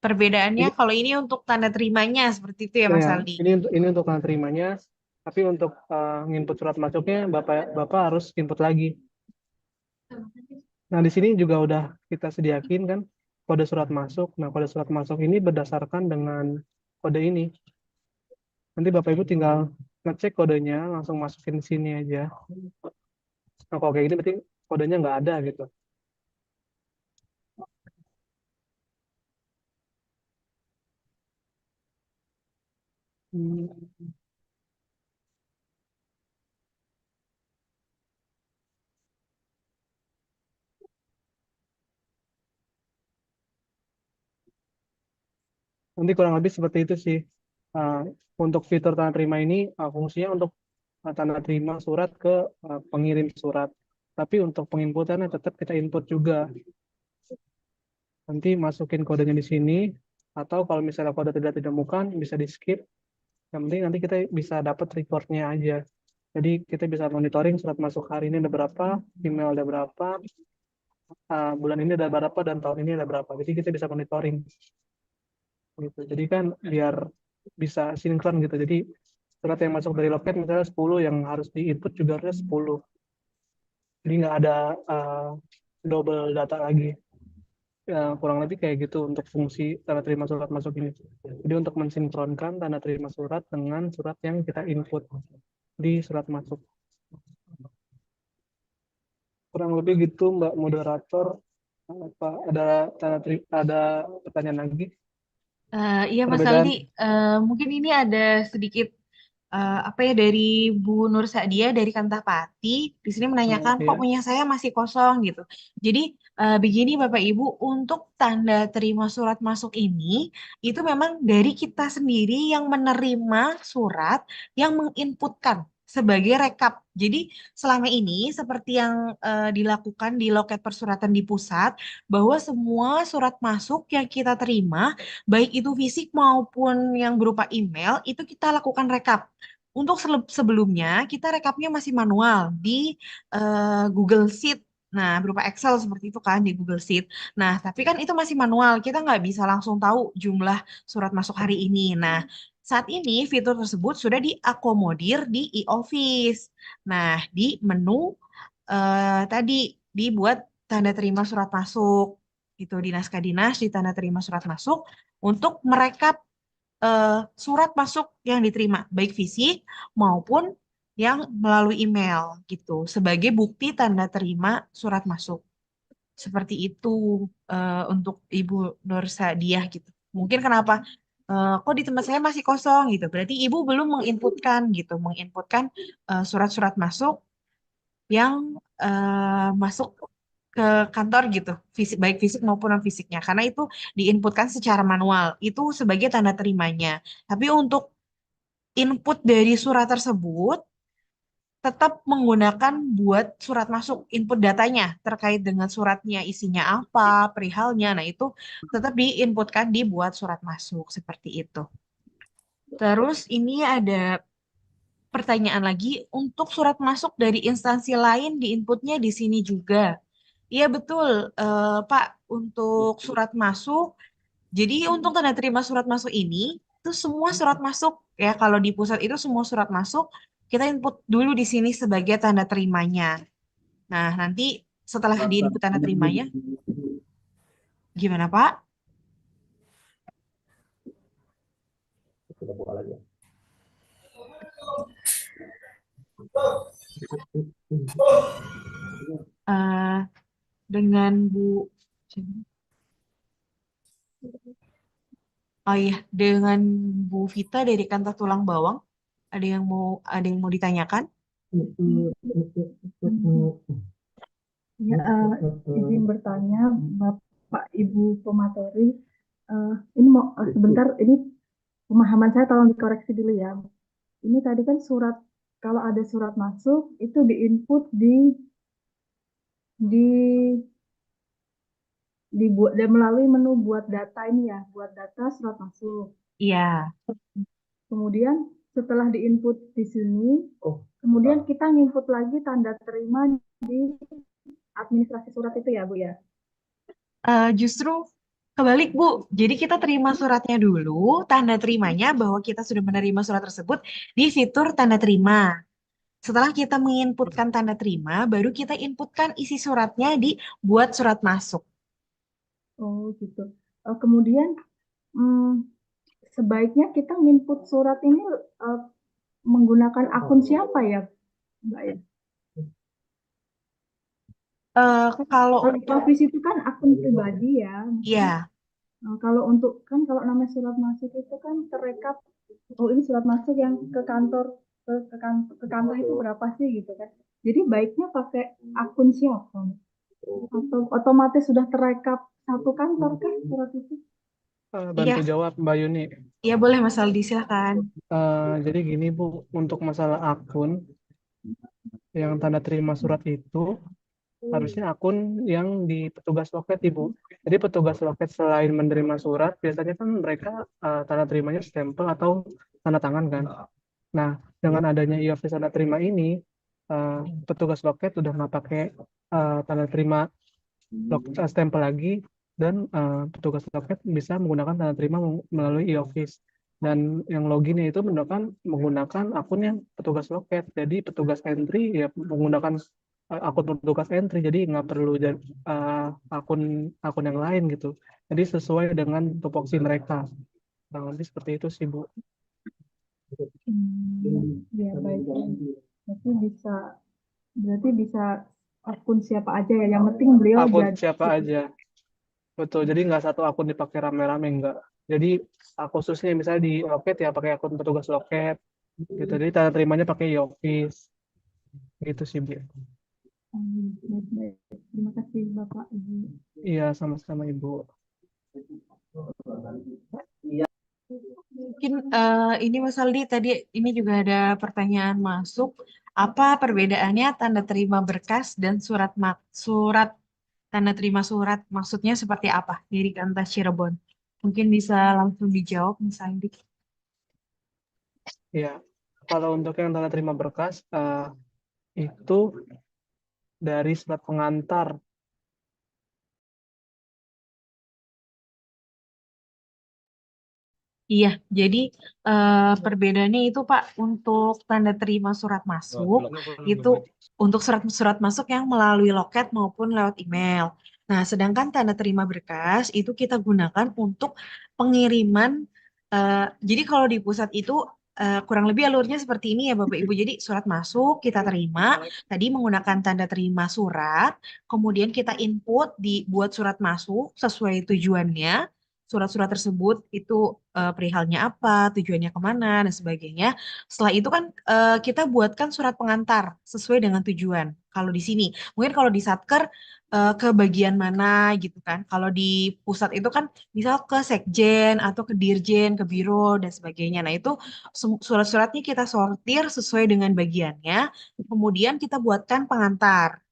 perbedaannya Ini kalau ini untuk tanda terimanya seperti itu ya Mas ya, Aldi. ini untuk tanda terimanya, tapi untuk input surat masuknya Bapak harus input lagi. Nah, di sini juga udah kita sediakin kan kode surat masuk. Nah, kode surat masuk ini berdasarkan dengan kode ini. Nanti Bapak Ibu tinggal ngecek kodenya, langsung masukin di sini aja. Nah, kalau kayak gini berarti kodenya nggak ada gitu. Hmm, Nanti kurang lebih seperti itu sih. Uh, untuk fitur tanda terima ini fungsinya untuk tanda terima surat ke pengirim surat. Tapi untuk penginputannya tetap kita input juga. Nanti masukin kodenya di sini, atau kalau misalnya kode tidak ditemukan, bisa di skip. Yang penting nanti kita bisa dapat reportnya aja. Jadi kita bisa monitoring surat masuk hari ini ada berapa, email ada berapa, bulan ini ada berapa, dan tahun ini ada berapa. Jadi kita bisa monitoring gitu. Jadi kan biar bisa sinkron gitu. Jadi surat yang masuk dari loket misalnya 10, yang harus di-input juga harusnya 10. Jadi nggak ada double data lagi. Ya, kurang lebih kayak gitu untuk fungsi tanda terima surat masuk ini. Jadi untuk mensinkronkan tanda terima surat dengan surat yang kita input di surat masuk. Kurang lebih gitu Mbak Moderator. Apa ada pertanyaan lagi? Iya Mas Perbedaan. Aldi, mungkin ini ada sedikit apa ya dari Bu Nur Sadia dari Kantapati di sini menanyakan kok Ya. punya saya masih kosong gitu. Jadi begini Bapak Ibu, untuk tanda terima surat masuk ini itu memang dari kita sendiri yang menerima surat yang menginputkan sebagai rekap. Jadi selama ini seperti yang dilakukan di loket persuratan di pusat, bahwa semua surat masuk yang kita terima baik itu fisik maupun yang berupa email, itu kita lakukan rekap. Untuk sebelumnya, kita rekapnya masih manual di Google Sheet. Nah, berupa Excel seperti itu kan di Google Sheet. Nah, tapi kan itu masih manual. Kita nggak bisa langsung tahu jumlah surat masuk hari ini. Nah, saat ini fitur tersebut sudah diakomodir di e-office. Nah, di menu tadi dibuat tanda terima surat masuk. Itu di naskah dinas di tanda terima surat masuk untuk merekap surat masuk yang diterima, baik fisik maupun yang melalui email gitu, sebagai bukti tanda terima surat masuk. Seperti itu untuk Ibu Nur Sadiah gitu. Mungkin kenapa kok di tempat saya masih kosong gitu. Berarti Ibu belum menginputkan gitu, menginputkan surat-surat masuk yang masuk ke kantor gitu, fisik baik fisik maupun non fisiknya, karena itu diinputkan secara manual, itu sebagai tanda terimanya. Tapi untuk input dari surat tersebut tetap menggunakan buat surat masuk, input datanya terkait dengan suratnya isinya apa, perihalnya. Nah, itu tetap diinputkan di buat surat masuk seperti itu. Terus ini ada pertanyaan lagi, untuk surat masuk dari instansi lain diinputnya di sini juga. Iya betul, Pak. Untuk surat masuk, jadi untuk tanda terima surat masuk ini, itu semua surat masuk ya. Kalau di pusat itu semua surat masuk, kita input dulu di sini sebagai tanda terimanya. Nah, nanti setelah di input tanda terimanya, gimana Pak? Eh, dengan Bu, oh iya, dengan Bu Vita dari Kantor Tulang Bawang, ada yang mau ditanyakan? Ya, izin bertanya, Bapak Ibu pemateri, ini mau sebentar, ini pemahaman saya tolong dikoreksi dulu ya. Ini tadi kan surat, kalau ada surat masuk itu diinput di dibuat dan melalui menu buat data ini ya, buat data surat masuk. Iya. Kemudian setelah diinput di sini, kemudian kita nginput lagi tanda terima di administrasi surat itu ya, Bu ya. Justru kebalik, Bu. Jadi kita terima suratnya dulu, tanda terimanya bahwa kita sudah menerima surat tersebut di fitur tanda terima. Setelah kita menginputkan tanda terima, baru kita inputkan isi suratnya di buat surat masuk. Oh gitu. Kemudian hmm, sebaiknya kita nginput surat ini menggunakan akun siapa ya, Mbak ya? Kalau Kalau untuk, office itu kan akun pribadi ya. ya, Kalau untuk kan kalau nama surat masuk itu kan terekap oh ini surat masuk yang ke kantor ke kantor itu berapa sih gitu kan. Jadi baiknya pakai akun siapa? Atau otomatis sudah terekap satu kantor kan surat itu? Bantu Iya, jawab Mbak Yuni. iya boleh Mas Aldi, silakan. Jadi gini Bu, untuk masalah akun yang tanda terima surat itu harusnya akun yang di petugas loket Ibu. Jadi petugas loket selain menerima surat, biasanya kan mereka tanda terimanya stempel atau tanda tangan kan. Nah, dengan adanya e-office tanda terima ini, eh, petugas loket udah nggak pakai tanda terima stempel lagi, dan petugas loket bisa menggunakan tanda terima melalui e-office. Dan yang loginnya itu menggunakan akun yang petugas loket. Jadi petugas entry ya menggunakan akun petugas entry. Jadi nggak perlu akun akun yang lain gitu. Jadi sesuai dengan tupoksi mereka. Kurang lebih seperti itu sih Bu. Ya baik. Berarti bisa akun siapa aja ya. Yang penting beliau Akun jadi. siapa aja. Betul, jadi nggak satu akun dipakai rame-rame, nggak. Jadi khususnya misalnya di loket ya pakai akun petugas loket, gitu. Jadi tanda terimanya pakai e-office, gitu sih, Bu. Baik, baik. Terima kasih Bapak Ibu. Iya, sama-sama Ibu. Mungkin ini Mas Aldi tadi ini juga ada pertanyaan masuk. Apa perbedaannya tanda terima berkas dan surat tanda terima surat? Maksudnya seperti apa dari Kantas Cirebon? Mungkin bisa langsung dijawab Mas Aldi. Ya, kalau untuk yang tanda terima berkas, itu dari surat pengantar. Iya, jadi perbedaannya itu Pak untuk tanda terima surat masuk itu untuk surat-surat masuk yang melalui loket maupun lewat email. Nah, sedangkan tanda terima berkas itu kita gunakan untuk pengiriman. Jadi kalau di pusat itu kurang lebih alurnya seperti ini ya Bapak Ibu. Jadi surat masuk kita terima, tadi menggunakan tanda terima surat, kemudian kita input dibuat surat masuk sesuai tujuannya surat-surat tersebut itu perihalnya apa, tujuannya kemana, dan sebagainya. Setelah itu kan kita buatkan surat pengantar sesuai dengan tujuan. Kalau di sini, mungkin kalau di Satker ke bagian mana gitu kan. Kalau di pusat itu kan misal ke sekjen atau ke dirjen, ke biro dan sebagainya. Nah itu surat-suratnya kita sortir sesuai dengan bagiannya. Kemudian kita buatkan pengantar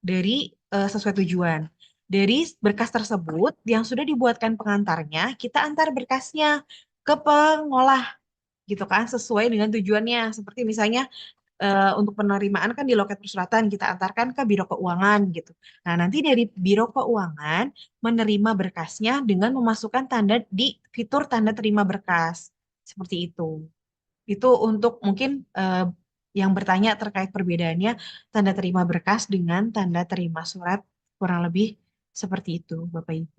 dari sesuai tujuan. Dari berkas tersebut yang sudah dibuatkan pengantarnya, kita antar berkasnya ke pengolah gitu kan sesuai dengan tujuannya. Seperti misalnya untuk penerimaan kan di loket persuratan kita antarkan ke Biro Keuangan gitu. Nah, nanti dari Biro Keuangan menerima berkasnya dengan memasukkan tanda di fitur tanda terima berkas. Seperti itu. Itu untuk mungkin yang bertanya terkait perbedaannya tanda terima berkas dengan tanda terima surat kurang lebih seperti itu, Bapak Ibu.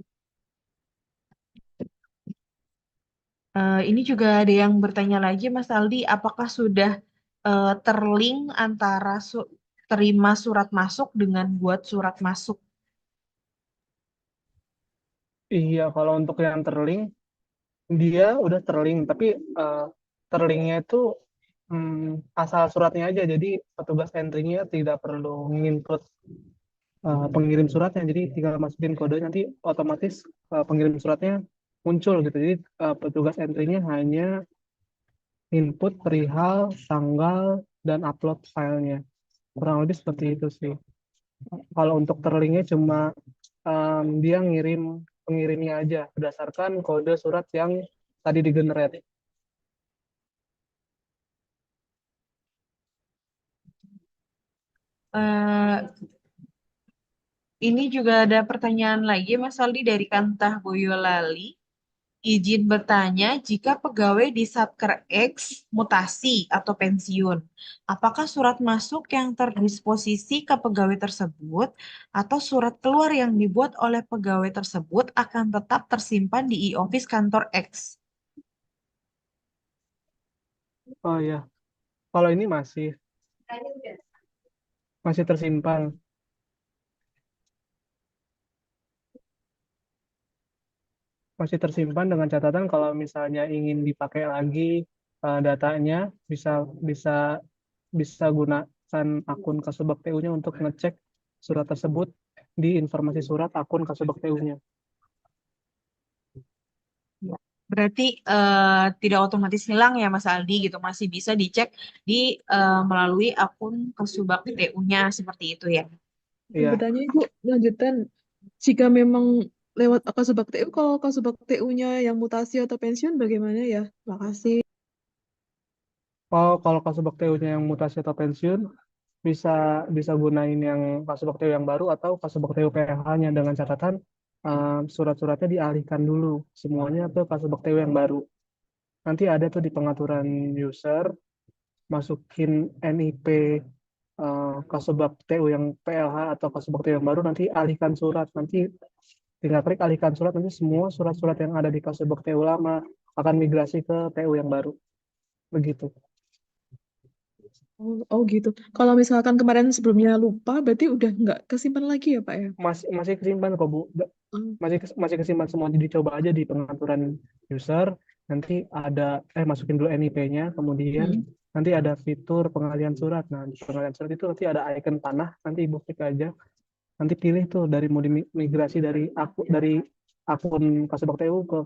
Ini juga ada yang bertanya lagi, Mas Aldi, apakah sudah terlink antara terima surat masuk dengan buat surat masuk? Iya, kalau untuk yang terlink, dia udah terlink, tapi terlinknya itu asal suratnya aja, jadi petugas entry-nya tidak perlu nginput pengirim suratnya, jadi tinggal masukin kode nanti otomatis pengirim suratnya muncul gitu. Jadi petugas entry-nya hanya input perihal tanggal dan upload filenya. Kurang lebih seperti itu sih. Kalau untuk terlinknya cuma dia ngirim pengirimnya aja berdasarkan kode surat yang tadi digenerate. Eh, ini juga ada pertanyaan lagi, Mas Aldi dari Kantah Boyolali. Izin bertanya, jika pegawai di Satker X mutasi atau pensiun, apakah surat masuk yang terdisposisi ke pegawai tersebut atau surat keluar yang dibuat oleh pegawai tersebut akan tetap tersimpan di e-office kantor X? Oh ya, kalau ini masih tersimpan, dengan catatan kalau misalnya ingin dipakai lagi datanya, bisa bisa bisa gunakan akun Kasubag TU-nya untuk ngecek surat tersebut di informasi surat akun Kasubag TU-nya. Ya. Berarti tidak otomatis hilang ya Mas Aldi gitu, masih bisa dicek di melalui akun Kasubag TU-nya seperti itu ya. Iya. Bertanya Ibu, lanjutan. Jika memang lewat Kasubag TU, kalau Kasubag TU-nya yang mutasi atau pensiun bagaimana ya? Makasih. Oh, kalau Kasubag TU-nya yang mutasi atau pensiun, bisa bisa gunain yang Kasubag TU yang baru atau Kasubag TU PLH-nya dengan catatan surat-suratnya dialihkan dulu semuanya ke Kasubag TU yang baru. Nanti ada tuh di pengaturan user, masukin NIP Kasubag TU yang PLH atau Kasubag TU yang baru, nanti alihkan surat. Nanti tinggal klik alihkan surat, nanti semua surat-surat yang ada di Kasubag TU lama akan migrasi ke TU yang baru. Begitu. Oh gitu. Kalau misalkan kemarin sebelumnya lupa, berarti udah nggak kesimpan lagi ya Pak ya? Masih kesimpan kok Bu. Hmm. Masih kesimpan semua. Jadi coba aja di pengaturan user, nanti ada masukin dulu NIP-nya, kemudian nanti ada fitur pengalihan surat. Nah, di pengalihan surat itu nanti ada icon panah, nanti Ibu klik aja. Nanti pilih tuh dari mau dimigrasi dari akun Kasubag TU ke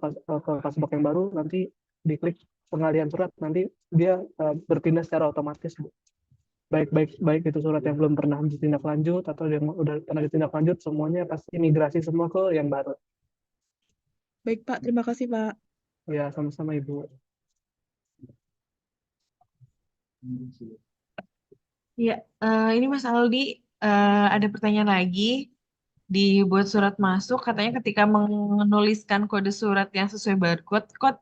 Kasubag yang baru, nanti diklik pengalihan surat, nanti dia berpindah secara otomatis, Bu. Baik itu surat yang belum pernah ditindak lanjut atau yang udah pernah ditindak lanjut, semuanya pasti migrasi semua ke yang baru. Baik Pak, terima kasih Pak. Ya, sama-sama Ibu. Ya, ini Mas Aldi ada pertanyaan lagi. Dibuat surat masuk, katanya ketika menuliskan kode surat yang sesuai barcode, kok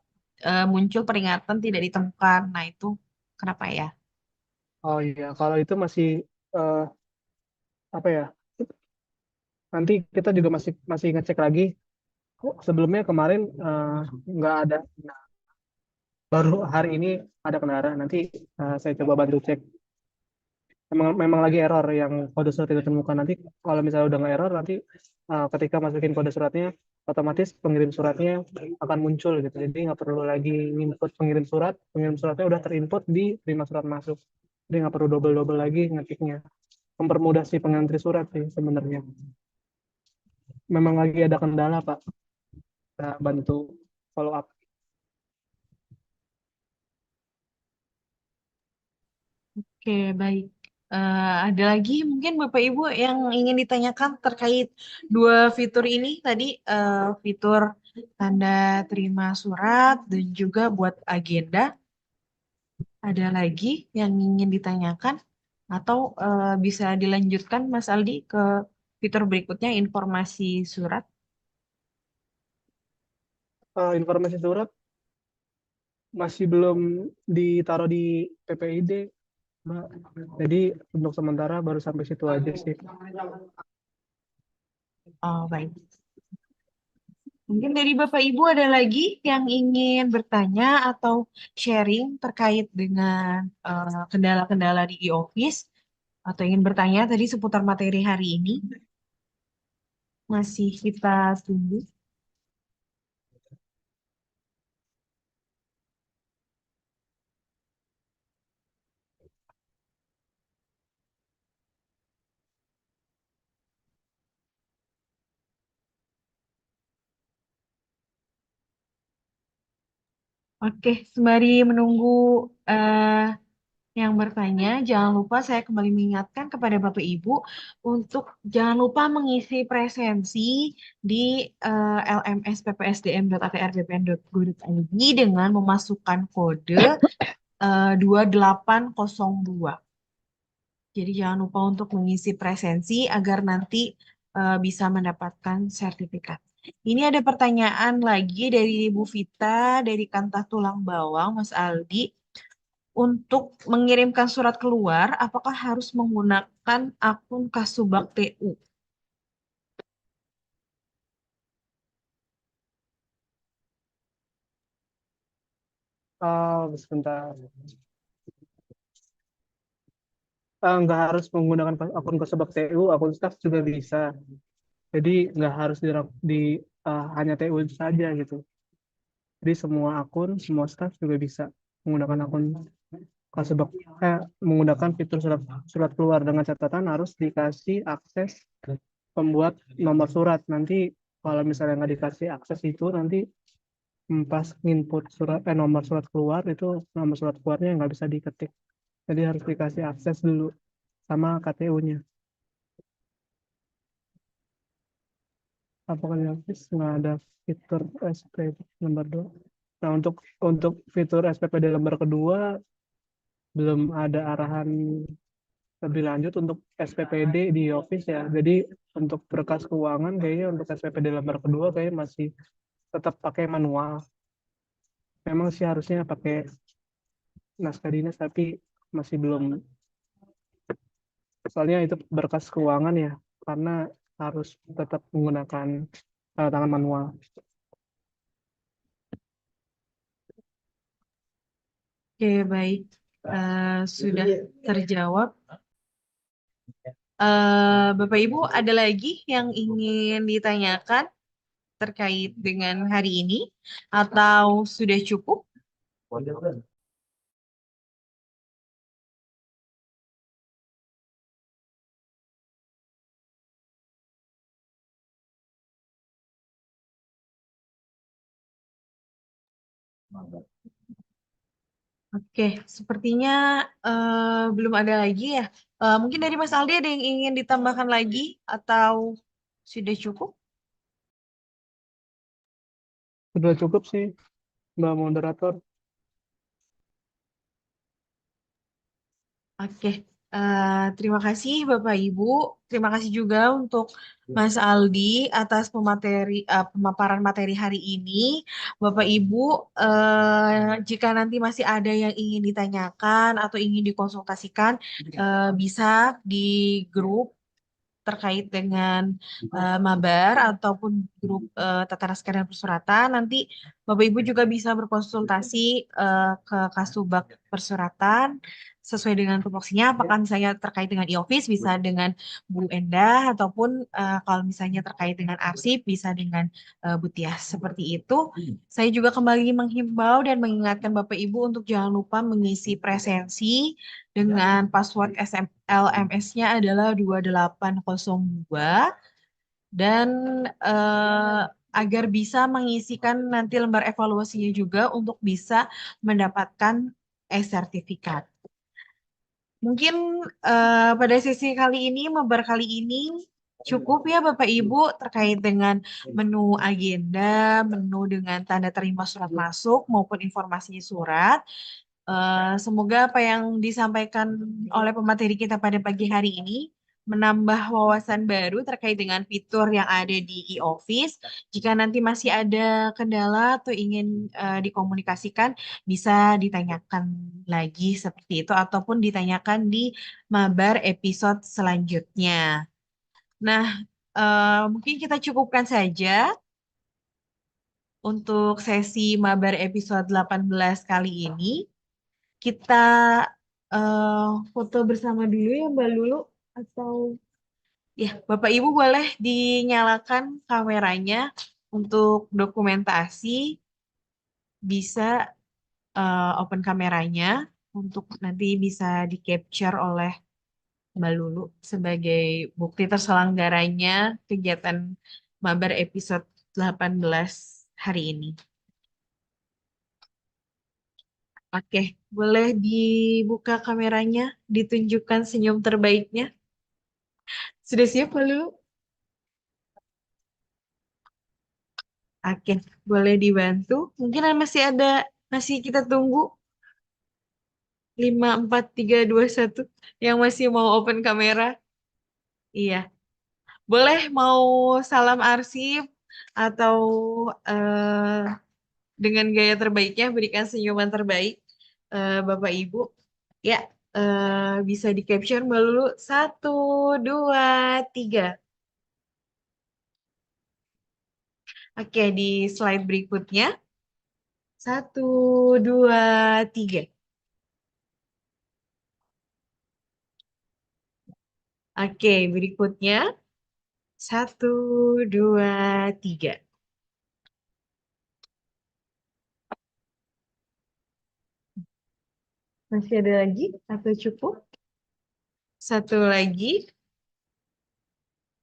muncul peringatan tidak ditemukan. Nah, itu kenapa ya? Oh iya, kalau itu masih eh, apa ya? Nanti kita juga masih masih ngecek lagi. Kok sebelumnya kemarin nggak ada. Nah, baru hari ini ada kendaraan. Nanti saya coba bantu cek. Memang lagi error yang kode surat tidak ditemukan. Nanti kalau misalnya udah nggak error, nanti ketika masukin kode suratnya, otomatis pengirim suratnya akan muncul gitu. Jadi nggak perlu lagi input pengirim suratnya udah terinput di terima surat masuk. Jadi nggak perlu double-double lagi ngetiknya. Mempermudah si pengantri surat sih sebenarnya. Memang lagi ada kendala Pak. Kita bantu follow up. Oke, baik. Ada lagi mungkin Bapak Ibu yang ingin ditanyakan terkait dua fitur ini tadi, fitur tanda terima surat dan juga buat agenda. Ada lagi yang ingin ditanyakan atau bisa dilanjutkan Mas Aldi ke fitur berikutnya, informasi surat. Informasi surat masih belum ditaruh di PPID, Mbak. Jadi untuk sementara baru sampai situ aja sih. Oh, baik. Mungkin dari Bapak Ibu ada lagi yang ingin bertanya atau sharing terkait dengan kendala-kendala di e-office atau ingin bertanya tadi seputar materi hari ini. Masih kita tunggu. Oke, sembari menunggu eh, yang bertanya, jangan lupa saya kembali mengingatkan kepada Bapak Ibu untuk jangan lupa mengisi presensi di lmsppsdm.atrbpn.go.id dengan memasukkan kode 2802. Jadi jangan lupa untuk mengisi presensi agar nanti bisa mendapatkan sertifikat. Ini ada pertanyaan lagi dari Ibu Vita dari Kantah Tulang Bawang, Mas Aldi. Untuk mengirimkan surat keluar, apakah harus menggunakan akun Kasubag TU? Sebentar. Nggak harus menggunakan akun Kasubag TU, akun staff juga bisa. Jadi nggak harus di hanya TU saja gitu. Jadi semua akun, semua staff juga bisa menggunakan akun Kasubag menggunakan fitur surat keluar, dengan catatan harus dikasih akses pembuat nomor surat. Nanti kalau misalnya nggak dikasih akses itu, nanti pas input nomor surat keluar itu, nomor surat keluarnya nggak bisa diketik. Jadi harus dikasih akses dulu sama KTU-nya. Apakah di Office nggak ada fitur SPP lembar 2? Nah, untuk fitur SPPD lembar kedua belum ada arahan lebih lanjut untuk SPPD di Office ya. Jadi untuk berkas keuangan kayaknya untuk SPPD lembar kedua kayaknya masih tetap pakai manual. Memang sih harusnya pakai naskah dinas, tapi masih belum. Soalnya itu berkas keuangan ya, karena harus tetap menggunakan tanda tangan manual. Oke, baik. Sudah terjawab. Bapak Ibu, ada lagi yang ingin ditanyakan terkait dengan hari ini atau sudah cukup? Oke, sepertinya belum ada lagi ya. Mungkin dari Mas Aldi ada yang ingin ditambahkan lagi atau sudah cukup? Sudah cukup sih, Mbak Moderator. Oke, terima kasih Bapak Ibu. Terima kasih juga untuk Mas Aldi atas pemaparan materi hari ini. Bapak Ibu, jika nanti masih ada yang ingin ditanyakan atau ingin dikonsultasikan, bisa di grup terkait dengan mabar ataupun grup tata naskah dan persuratan. Nanti Bapak Ibu juga bisa berkonsultasi ke Kasubag Persuratan sesuai dengan tupoksinya. Apakah misalnya terkait dengan e-office bisa dengan Bu Endah ataupun kalau misalnya terkait dengan arsip bisa dengan Bu Tias. Seperti itu. Saya juga kembali menghimbau dan mengingatkan Bapak Ibu untuk jangan lupa mengisi presensi dengan password LMS-nya adalah 2802 dan eh, agar bisa mengisikan nanti lembar evaluasinya juga untuk bisa mendapatkan e-sertifikat. Mungkin pada sesi kali ini, mabar kali ini cukup ya Bapak Ibu terkait dengan menu agenda, menu dengan tanda terima surat masuk maupun informasi surat. Semoga apa yang disampaikan oleh pemateri kita pada pagi hari ini menambah wawasan baru terkait dengan fitur yang ada di e-office. Jika nanti masih ada kendala atau ingin dikomunikasikan, bisa ditanyakan lagi seperti itu ataupun ditanyakan di mabar episode selanjutnya. Nah, mungkin kita cukupkan saja untuk sesi mabar episode 18 kali ini. Kita eh, foto bersama dulu ya Mbak Lulu atau ya Bapak Ibu boleh dinyalakan kameranya untuk dokumentasi, bisa open kameranya untuk nanti bisa di capture oleh Mbak Lulu sebagai bukti terselenggaranya kegiatan Mabar episode 18 hari ini. Oke, boleh dibuka kameranya, ditunjukkan senyum terbaiknya. Sudah siap, Pak Lulu? Oke, boleh dibantu. Mungkin masih kita tunggu 5, 4, 3, 2, 1 yang masih mau open kamera. Iya, boleh mau salam arsip atau eh, dengan gaya terbaiknya berikan senyuman terbaik, Bapak Ibu. Ya, bisa di capture Mbak Lulu. 1, 2, 3. Oke, di slide berikutnya. 1, 2, 3. Oke, berikutnya. 1, 2, 3. Masih ada lagi atau cukup? Satu lagi.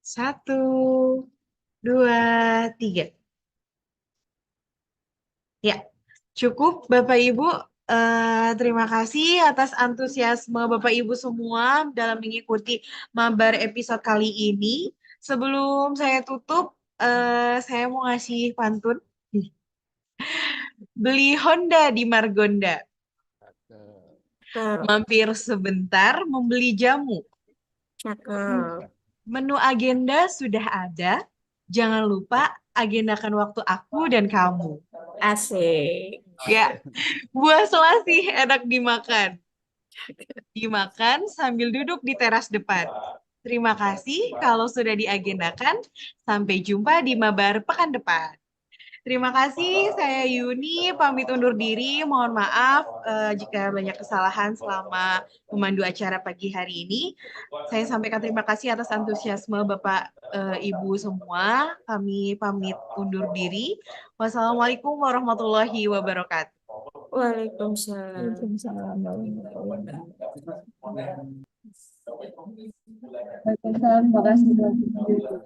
1, 2, 3. Ya, cukup Bapak Ibu. Terima kasih atas antusiasme Bapak Ibu semua dalam mengikuti mabar episode kali ini. Sebelum saya tutup, saya mau ngasih pantun. Beli Honda di Margonda. Mampir sebentar membeli jamu. Menu agenda sudah ada. Jangan lupa agendakan waktu aku dan kamu. Asik. Ya, buah selasih enak dimakan. Dimakan sambil duduk di teras depan. Terima kasih kalau sudah diagendakan. Sampai jumpa di mabar pekan depan. Terima kasih, saya Yuni, pamit undur diri. Mohon maaf jika banyak kesalahan selama memandu acara pagi hari ini. Saya sampaikan terima kasih atas antusiasme Bapak Ibu semua. Kami pamit undur diri. Wassalamualaikum warahmatullahi wabarakatuh. Waalaikumsalam. Waalaikumsalam warahmatullahi wabarakatuh. Waalaikumsalam, terima kasih Bapak Ibu.